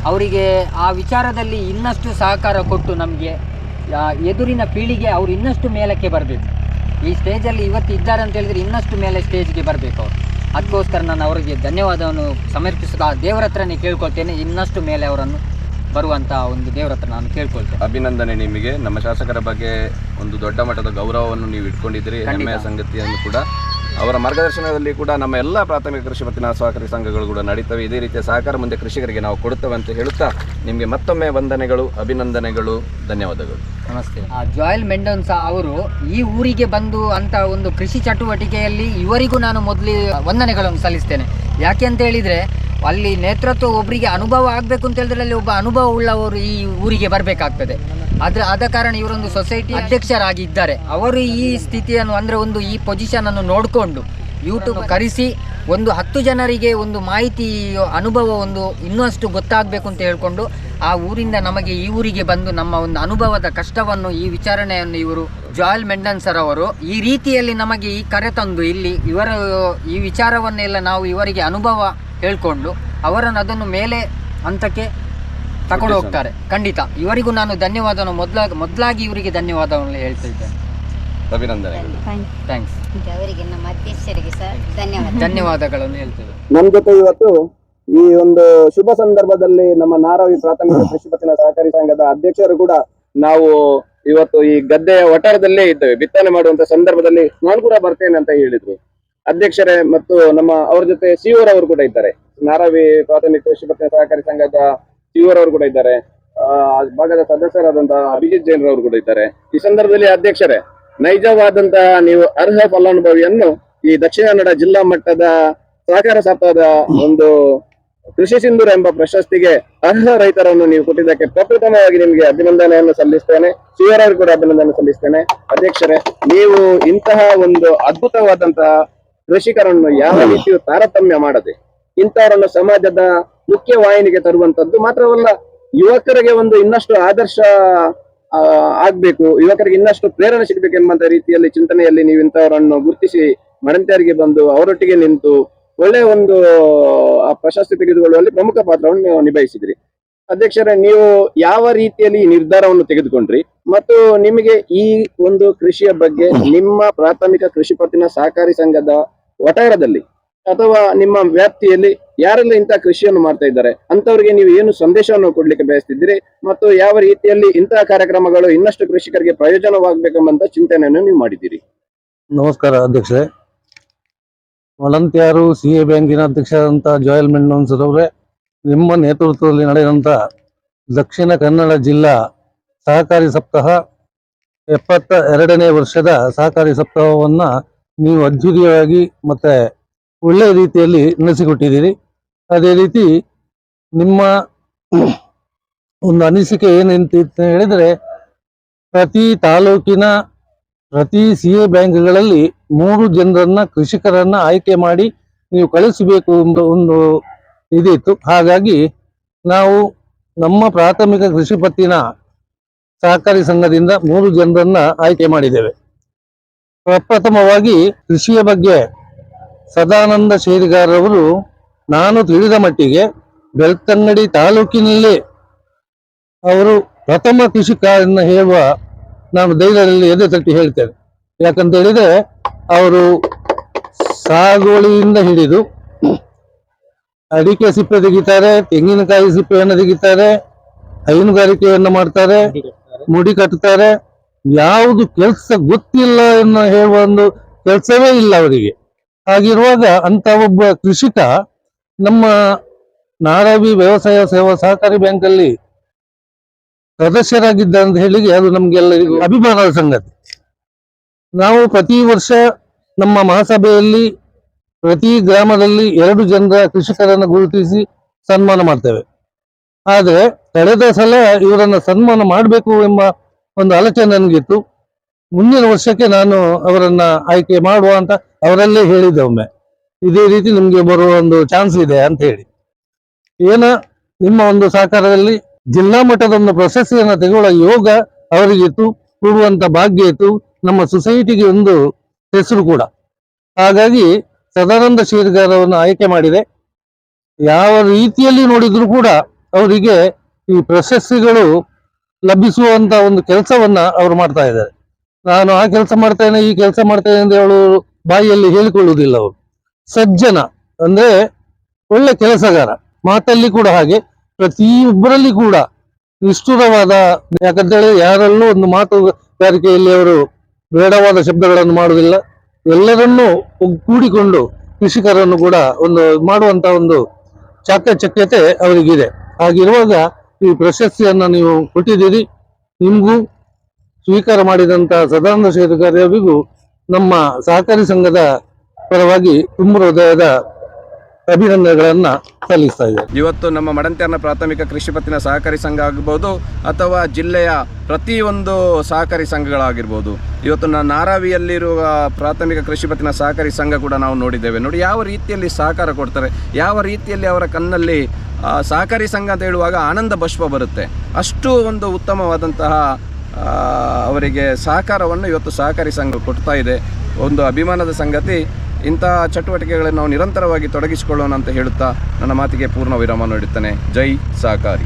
E: ಅವರಿಗೆ ಆ ವಿಚಾರದಲ್ಲಿ ಇನ್ನಷ್ಟು ಸಹಕಾರ ಕೊಟ್ಟು ನಮಗೆ ಎದುರಿನ ಪೀಳಿಗೆ ಅವರು ಇನ್ನಷ್ಟು ಮೇಲಕ್ಕೆ ಬರಬೇಕು. ಈ ಸ್ಟೇಜಲ್ಲಿ ಇವತ್ತು ಇದ್ದಾರೆ ಅಂತ ಹೇಳಿದ್ರೆ ಇನ್ನಷ್ಟು ಮೇಲೆ ಸ್ಟೇಜ್ಗೆ ಬರಬೇಕು ಅವರು. ಅದಕ್ಕೋಸ್ಕರ ನಾನು ಅವರಿಗೆ ಧನ್ಯವಾದವನ್ನು ಸಮರ್ಪಿಸುತ್ತಾ ದೇವರ ಹತ್ರನೇ ಕೇಳ್ಕೊಳ್ತೇನೆ, ಇನ್ನಷ್ಟು ಮೇಲೆ ಅವರನ್ನು ಬರುವಂಥ ಒಂದು ದೇವರ ಹತ್ರ ನಾನು ಕೇಳ್ಕೊಳ್ತೇನೆ.
A: ಅಭಿನಂದನೆ ನಿಮಗೆ. ನಮ್ಮ ಶಾಸಕರ ಬಗ್ಗೆ ಒಂದು ದೊಡ್ಡ ಮಟ್ಟದ ಗೌರವವನ್ನು ನೀವು ಇಟ್ಕೊಂಡಿದ್ದೀರಿ, ಹೆಮ್ಮೆಯ ಸಂಗತಿಯನ್ನು ಕೂಡ. ಅವರ ಮಾರ್ಗದರ್ಶನದಲ್ಲಿ ಕೂಡ ನಮ್ಮ ಎಲ್ಲ ಪ್ರಾಥಮಿಕ ಕೃಷಿ ಪತ್ತಿನ ಸಹಕಾರಿ ಸಂಘಗಳು ಕೂಡ ನಡೀತವೆ. ಇದೇ ರೀತಿಯ ಸಹಕಾರ ಮುಂದೆ ಕೃಷಿಕರಿಗೆ ನಾವು ಕೊಡುತ್ತೇವೆ ಅಂತ ಹೇಳುತ್ತಾ ನಿಮಗೆ ಮತ್ತೊಮ್ಮೆ ವಂದನೆಗಳು, ಅಭಿನಂದನೆಗಳು, ಧನ್ಯವಾದಗಳು.
E: ನಮಸ್ತೆ. ಜೋಯಲ್ ಮೆಂಡೋನ್ಸ ಅವರು ಈ ಊರಿಗೆ ಬಂದು ಅಂತ ಒಂದು ಕೃಷಿ ಚಟುವಟಿಕೆಯಲ್ಲಿ ಇವರಿಗೂ ನಾನು ಮೊದಲು ವಂದನೆಗಳನ್ನು ಸಲ್ಲಿಸ್ತೇನೆ. ಯಾಕೆ ಅಂತ ಹೇಳಿದರೆ ಅಲ್ಲಿ ನೇತೃತ್ವ ಒಬ್ಬರಿಗೆ ಅನುಭವ ಆಗಬೇಕು ಅಂತ ಹೇಳಿದ್ರೆ ಅಲ್ಲಿ ಒಬ್ಬ ಅನುಭವ ಉಳ್ಳವರು ಈ ಊರಿಗೆ ಬರಬೇಕಾಗ್ತದೆ. ಆದ ಕಾರಣ ಇವರೊಂದು ಸೊಸೈಟಿ ಅಧ್ಯಕ್ಷರಾಗಿದ್ದಾರೆ. ಅವರು ಈ ಸ್ಥಿತಿಯನ್ನು ಅಂದರೆ ಒಂದು ಈ ಪೊಸಿಷನ್ ಅನ್ನು ನೋಡಿಕೊಂಡು ಯೂಟ್ಯೂಬ್ ಕರೆಸಿ ಒಂದು 10 ಜನರಿಗೆ ಒಂದು ಮಾಹಿತಿ ಅನುಭವ ಒಂದು ಇನ್ನಷ್ಟು ಗೊತ್ತಾಗಬೇಕು ಅಂತ ಹೇಳ್ಕೊಂಡು ಆ ಊರಿಂದ ನಮಗೆ ಈ ಊರಿಗೆ ಬಂದು ನಮ್ಮ ಒಂದು ಅನುಭವದ ಕಷ್ಟವನ್ನು ಈ ವಿಚಾರಣೆಯನ್ನು ಇವರು ಜೋಯಲ್ ಮೆಂಡನ್ಸರ್ ಅವರು ಈ ರೀತಿಯಲ್ಲಿ ನಮಗೆ ಈ ಕರೆ ತಂದು ಇಲ್ಲಿ ಇವರ ಈ ವಿಚಾರವನ್ನೆಲ್ಲ ನಾವು ಇವರಿಗೆ ಅನುಭವ ಹೇಳ್ಕೊಂಡು ಅವರನ್ನು ಅದನ್ನು ಮೇಲೆ ಹಂತಕ್ಕೆ ತಗೊಂಡು ಹೋಗ್ತಾರೆ. ಖಂಡಿತ ಇವರಿಗೂ ನಾನು ಧನ್ಯವಾದವನ್ನು ಮೊದಲಾಗಿ ಇವರಿಗೆ ಧನ್ಯವಾದವನ್ನು ಹೇಳ್ತಾ ಇದ್ದೇನೆ.
A: ಅಭಿನಂದನೆಗಳು.
E: ಥ್ಯಾಂಕ್ಸ್.
D: ಅವರಿಗೆ ನಮ್ಮ ಅಧ್ಯಕ್ಷರಿಗೆ ಸಹ
E: ಧನ್ಯವಾದಗಳನ್ನು ಹೇಳ್ತೇವೆ.
A: ನಮ್ಮ ಜೊತೆ ಇವತ್ತು ಈ ಒಂದು ಶುಭ ಸಂದರ್ಭದಲ್ಲಿ ನಮ್ಮ ನಾರಾವಿ ಪ್ರಾಥಮಿಕ ಕೃಷಿ ಪತ್ತಿನ ಸಹಕಾರಿ ಸಂಘದ ಅಧ್ಯಕ್ಷರು ಕೂಡ ನಾವು ಇವತ್ತು ಈ ಗದ್ದೆಯ ಒಟಾರದಲ್ಲೇ ಇದ್ದೇವೆ. ಬಿತ್ತನೆ ಮಾಡುವಂತ ಸಂದರ್ಭದಲ್ಲಿ ನಾನು ಕೂಡ ಬರ್ತೇನೆ ಅಂತ ಹೇಳಿದ್ರು ಅಧ್ಯಕ್ಷರೇ. ಮತ್ತು ನಮ್ಮ ಅವ್ರ ಜೊತೆ ಸಿಒರ್ ಅವರು ಕೂಡ ಇದ್ದಾರೆ, ನಾರಾವಿ ಪ್ರಾಥಮಿಕ ಕೃಷಿ ಪತ್ತಿನ ಸಹಕಾರಿ ಸಂಘದ ಸಿಒರ್ ಅವರು ಕೂಡ ಇದ್ದಾರೆ, ಭಾಗದ ಸದಸ್ಯರಾದಂತಹ ಅಭಿಜಿತ್ ಜೈನ್ ಅವರು ಕೂಡ ಇದ್ದಾರೆ. ಈ ಸಂದರ್ಭದಲ್ಲಿ ಅಧ್ಯಕ್ಷರೇ, ನೈಜವಾದಂತಹ ನೀವು ಅರ್ಹ ಫಲಾನುಭವಿಯನ್ನು ಈ ದಕ್ಷಿಣ ಕನ್ನಡ ಜಿಲ್ಲಾ ಮಟ್ಟದ ಸಹಕಾರ ಸಪ್ತಾಹದ ಒಂದು ಕೃಷಿ ಸಿಂಧೂರ ಎಂಬ ಪ್ರಶಸ್ತಿಗೆ ಅರ್ಹ ರೈತರನ್ನು ನೀವು ಕೊಟ್ಟಿದ್ದಕ್ಕೆ ಪ್ರಪ್ರಥಮವಾಗಿ ನಿಮಗೆ ಅಭಿನಂದನೆಯನ್ನು ಸಲ್ಲಿಸ್ತೇನೆ. ಸಿಆರ್ ಅವರು ಕೂಡ ಅಭಿನಂದನೆ ಸಲ್ಲಿಸ್ತೇನೆ. ಅಧ್ಯಕ್ಷರೇ, ನೀವು ಇಂತಹ ಒಂದು ಅದ್ಭುತವಾದಂತಹ ಕೃಷಿಕರನ್ನು ಯಾವ ರೀತಿಯೂ ತಾರತಮ್ಯ ಮಾಡದೆ ಇಂಥವರನ್ನು ಸಮಾಜದ ಮುಖ್ಯ ವಾಹಿನಿಗೆ ತರುವಂತದ್ದು ಮಾತ್ರವಲ್ಲ, ಯುವಕರಿಗೆ ಒಂದು ಇನ್ನಷ್ಟು ಆದರ್ಶ ಆಗ್ಬೇಕು, ಯುವಕರಿಗೆ ಇನ್ನಷ್ಟು ಪ್ರೇರಣೆ ಸಿಗ್ಬೇಕೆಂಬಂತ ರೀತಿಯಲ್ಲಿ ಚಿಂತನೆಯಲ್ಲಿ ನೀವು ಇಂಥವರನ್ನು ಗುರುತಿಸಿ ಮಡಂತ್ಯಾರಿಗೆ ಬಂದು ಅವರೊಟ್ಟಿಗೆ ನಿಂತು ಒಳ್ಳೆಯ ಒಂದು ಪ್ರಶಸ್ತಿ ತೆಗೆದುಕೊಳ್ಳುವಲ್ಲಿ ಪ್ರಮುಖ ಪಾತ್ರವನ್ನು ನೀವು ನಿಭಾಯಿಸಿದ್ರಿ. ಅಧ್ಯಕ್ಷರೇ, ನೀವು ಯಾವ ರೀತಿಯಲ್ಲಿ ಈ ನಿರ್ಧಾರವನ್ನು ತೆಗೆದುಕೊಂಡ್ರಿ ಮತ್ತು ನಿಮಗೆ ಈ ಒಂದು ಕೃಷಿಯ ಬಗ್ಗೆ ನಿಮ್ಮ ಪ್ರಾಥಮಿಕ ಕೃಷಿ ಪತ್ತಿನ ಸಹಕಾರಿ ಸಂಘದ ವಟಾರದಲ್ಲಿ ಅಥವಾ ನಿಮ್ಮ ವ್ಯಾಪ್ತಿಯಲ್ಲಿ ಯಾರೆಲ್ಲ ಇಂತಹ ಕೃಷಿಯನ್ನು ಮಾಡ್ತಾ ಇದ್ದಾರೆ ಅಂತವರಿಗೆ ನೀವು ಏನು ಸಂದೇಶವನ್ನು ಕೊಡ್ಲಿಕ್ಕೆ ಬಯಸ್ತಿದ್ದೀರಿ ಮತ್ತು ಯಾವ ರೀತಿಯಲ್ಲಿ ಇಂತಹ ಕಾರ್ಯಕ್ರಮಗಳು ಇನ್ನಷ್ಟು ಕೃಷಿಕರಿಗೆ ಪ್ರಯೋಜನವಾಗಬೇಕೆಂಬಂತ ಚಿಂತನೆಯನ್ನು ನೀವು ಮಾಡಿದ್ದೀರಿ?
F: ನಮಸ್ಕಾರ ಅಧ್ಯಕ್ಷರೇ. ಮಡಂತ್ಯಾರು CA ಬ್ಯಾಂಕಿನ ಅಧ್ಯಕ್ಷರಾದಂಥ ಜೋಯಲ್ ಮೆಂಡೋನ್ಸ್ ಅವರೇ, ನಿಮ್ಮ ನೇತೃತ್ವದಲ್ಲಿ ನಡೆದಂಥ ದಕ್ಷಿಣ ಕನ್ನಡ ಜಿಲ್ಲಾ ಸಹಕಾರಿ ಸಪ್ತಾಹ 72ನೇ ವರ್ಷದ ಸಹಕಾರಿ ಸಪ್ತಾಹವನ್ನು ನೀವು ಅದ್ವಿತೀಯವಾಗಿ ಮತ್ತು ಒಳ್ಳೆಯ ರೀತಿಯಲ್ಲಿ ನಡೆಸಿಕೊಟ್ಟಿದ್ದೀರಿ. ಅದೇ ರೀತಿ ನಿಮ್ಮ ಒಂದು ಅನಿಸಿಕೆ ಏನಂತ ಹೇಳಿದರೆ, ಪ್ರತಿ ತಾಲೂಕಿನ ಪ್ರತಿ CA ಬ್ಯಾಂಕ್ಗಳಲ್ಲಿ 3 ಜನರನ್ನ ಕೃಷಿಕರನ್ನ ಆಯ್ಕೆ ಮಾಡಿ ನೀವು ಕಳಿಸಬೇಕು ಎಂಬ ಒಂದು ಇದಿತ್ತು. ಹಾಗಾಗಿ ನಾವು ನಮ್ಮ ಪ್ರಾಥಮಿಕ ಕೃಷಿ ಪತ್ತಿನ ಸಹಕಾರಿ ಸಂಘದಿಂದ 3 ಜನರನ್ನ ಆಯ್ಕೆ ಮಾಡಿದ್ದೇವೆ. ಪ್ರಪ್ರಥಮವಾಗಿ ಕೃಷಿಯ ಬಗ್ಗೆ ಸದಾನಂದ ಶೇರಿಗಾರವರು, ನಾನು ತಿಳಿದ ಮಟ್ಟಿಗೆ ಬೆಳ್ತಂಗಡಿ ತಾಲೂಕಿನಲ್ಲಿ ಅವರು ಪ್ರಥಮ ಕೃಷಿಕರನ್ನ ಹೇಳುವ ನಾನು ಧೈರ್ಯದಲ್ಲಿ ಎದೆ ತಟ್ಟಿ ಹೇಳ್ತೇನೆ. ಯಾಕಂತ ಹೇಳಿದ್ರೆ ಅವರು ಸಾಗುವಳಿಯಿಂದ ಹಿಡಿದು ಅಡಿಕೆ ಸಿಪ್ಪೆ ತೆಗಿತಾರೆ, ತೆಂಗಿನಕಾಯಿ ಸಿಪ್ಪೆಯನ್ನು ತೆಗಿತಾರೆ, ಹೈನುಗಾರಿಕೆಯನ್ನು ಮಾಡ್ತಾರೆ, ಮುಡಿ ಕಟ್ಟುತ್ತಾರೆ. ಯಾವುದು ಕೆಲಸ ಗೊತ್ತಿಲ್ಲ ಎನ್ನುವ ಹೇಳುವ ಒಂದು ಕೆಲಸವೇ ಇಲ್ಲ ಅವರಿಗೆ. ಹಾಗಿರುವಾಗ ಅಂತ ಒಬ್ಬ ಕೃಷಿಕ ನಮ್ಮ ನಾರಾವಿ ವ್ಯವಸಾಯ ಸೇವಾ ಸಹಕಾರಿ ಬ್ಯಾಂಕಲ್ಲಿ ಸದಸ್ಯರಾಗಿದ್ದ ಅಂತ ಹೇಳಿ ಅದು ನಮ್ಗೆಲ್ಲರಿಗೂ ಅಭಿಮಾನದ ಸಂಗತಿ. ನಾವು ಪ್ರತಿ ವರ್ಷ ನಮ್ಮ ಮಹಾಸಭೆಯಲ್ಲಿ ಪ್ರತಿ ಗ್ರಾಮದಲ್ಲಿ 2 ಜನರ ಕೃಷಿಕರನ್ನು ಗುರುತಿಸಿ ಸನ್ಮಾನ ಮಾಡ್ತೇವೆ. ಆದರೆ ಕಳೆದ ಸಲ ಇವರನ್ನ ಸನ್ಮಾನ ಮಾಡಬೇಕು ಎಂಬ ಒಂದು ಆಲೋಚನೆ ನನಗಿತ್ತು. ಮುಂದಿನ ವರ್ಷಕ್ಕೆ ನಾನು ಅವರನ್ನ ಆಯ್ಕೆ ಮಾಡುವ ಅಂತ ಅವರಲ್ಲೇ ಹೇಳಿದ್ದೆ. ಒಮ್ಮೆ ಇದೇ ರೀತಿ ನಿಮ್ಗೆ ಬರುವ ಒಂದು ಚಾನ್ಸ್ ಇದೆ ಅಂತ ಹೇಳಿ, ನಿಮ್ಮ ಒಂದು ಸಹಕಾರದಲ್ಲಿ ಜಿಲ್ಲಾ ಮಟ್ಟದ ಒಂದು ಪ್ರಶಸ್ತಿಯನ್ನು ತೆಗೊಳ್ಳುವ ಯೋಗ ಅವರಿಗಿತ್ತು, ಕೊಡುವಂತ ಭಾಗ್ಯ ಇತ್ತು. ನಮ್ಮ ಸೊಸೈಟಿಗೆ ಒಂದು ಹೆಸರು ಕೂಡ. ಹಾಗಾಗಿ ಸದಾನಂದ ಶೇರ್ಗಾರವನ್ನು ಆಯ್ಕೆ ಮಾಡಿದೆ. ಯಾವ ರೀತಿಯಲ್ಲಿ ನೋಡಿದ್ರು ಕೂಡ ಅವರಿಗೆ ಈ ಪ್ರಶಸ್ತಿಗಳು ಲಭಿಸುವಂತ ಒಂದು ಕೆಲಸವನ್ನ ಅವರು ಮಾಡ್ತಾ ಇದ್ದಾರೆ. ನಾನು ಆ ಕೆಲಸ ಮಾಡ್ತೇನೆ, ಈ ಕೆಲಸ ಮಾಡ್ತೇನೆ ಅಂತ ಹೇಳು ಬಾಯಿಯಲ್ಲಿ ಹೇಳಿಕೊಳ್ಳುವುದಿಲ್ಲ. ಅವರು ಸಜ್ಜನ, ಅಂದ್ರೆ ಒಳ್ಳೆ ಕೆಲಸಗಾರ. ಮಾತಲ್ಲಿ ಕೂಡ ಹಾಗೆ, ಪ್ರತಿಯೊಬ್ಬರಲ್ಲಿ ಕೂಡ ನಿಷ್ಠುರವಾದ, ಯಾಕಂತ ಹೇಳಿ ಯಾರಲ್ಲೂ ಒಂದು ಮಾತುಗಾರಿಕೆಯಲ್ಲಿ ಅವರು ಬೇಡವಾದ ಶಬ್ದಗಳನ್ನು ಮಾಡುವುದಿಲ್ಲ. ಎಲ್ಲರನ್ನೂ ಕೂಡಿಕೊಂಡು ಕೃಷಿಕರನ್ನು ಕೂಡ ಒಂದು ಮಾಡುವಂತ ಒಂದು ಚಾಕಚಕ್ಯತೆ ಅವರಿಗಿದೆ. ಹಾಗಿರುವಾಗ ಈ ಪ್ರಶಸ್ತಿಯನ್ನ ನೀವು ಕೊಟ್ಟಿದ್ದೀರಿ. ನಿಮಗೂ ಸ್ವೀಕಾರ ಮಾಡಿದಂತ ಸದಾನಂದ ಶೇರ್ಗಾರರಿಗೂ ನಮ್ಮ ಸಹಕಾರಿ ಸಂಘದ ಪರವಾಗಿ ತುಂಬ ಹೃದಯದ ಅಭಿನಂದನೆಗಳನ್ನ ಸಲ್ಲಿಸ್ತಾ ಇದೆ.
A: ಇವತ್ತು ನಮ್ಮ ಮಡಂತ್ಯಾರ್ನ ಪ್ರಾಥಮಿಕ ಕೃಷಿ ಪತ್ತಿನ ಸಹಕಾರಿ ಸಂಘ ಆಗಬಹುದು ಅಥವಾ ಜಿಲ್ಲೆಯ ಪ್ರತಿಯೊಂದು ಸಹಕಾರಿ ಸಂಘಗಳಾಗಿರ್ಬೋದು, ಇವತ್ತು ನಾರಾವಿಯಲ್ಲಿರುವ ಪ್ರಾಥಮಿಕ ಕೃಷಿ ಪತ್ತಿನ ಸಹಕಾರಿ ಸಂಘ ಕೂಡ ನಾವು ನೋಡಿದ್ದೇವೆ. ನೋಡಿ ಯಾವ ರೀತಿಯಲ್ಲಿ ಸಹಕಾರ ಕೊಡ್ತಾರೆ, ಯಾವ ರೀತಿಯಲ್ಲಿ ಅವರ ಕಣ್ಣಲ್ಲಿ ಸಹಕಾರಿ ಸಂಘ ಅಂತ ಹೇಳುವಾಗ ಆನಂದ ಬಾಷ್ಪ ಬರುತ್ತೆ. ಅಷ್ಟು ಒಂದು ಉತ್ತಮವಾದಂತಹ ಅವರಿಗೆ ಸಹಕಾರವನ್ನು ಇವತ್ತು ಸಹಕಾರಿ ಸಂಘ ಕೊಡ್ತಾ ಇದೆ. ಒಂದು ಅಭಿಮಾನದ ಸಂಗತಿ. ಇಂತಹ ಚಟುವಟಿಕೆಗಳನ್ನು ನಾವು ನಿರಂತರವಾಗಿ ತೊಡಗಿಸಿಕೊಳ್ಳೋಣ ಅಂತ ಹೇಳುತ್ತಾ ನನ್ನ ಮಾತಿಗೆ ಪೂರ್ಣ ವಿರಾಮ ನೀಡುತ್ತೇನೆ. ಜೈ ಸಹಕಾರಿ.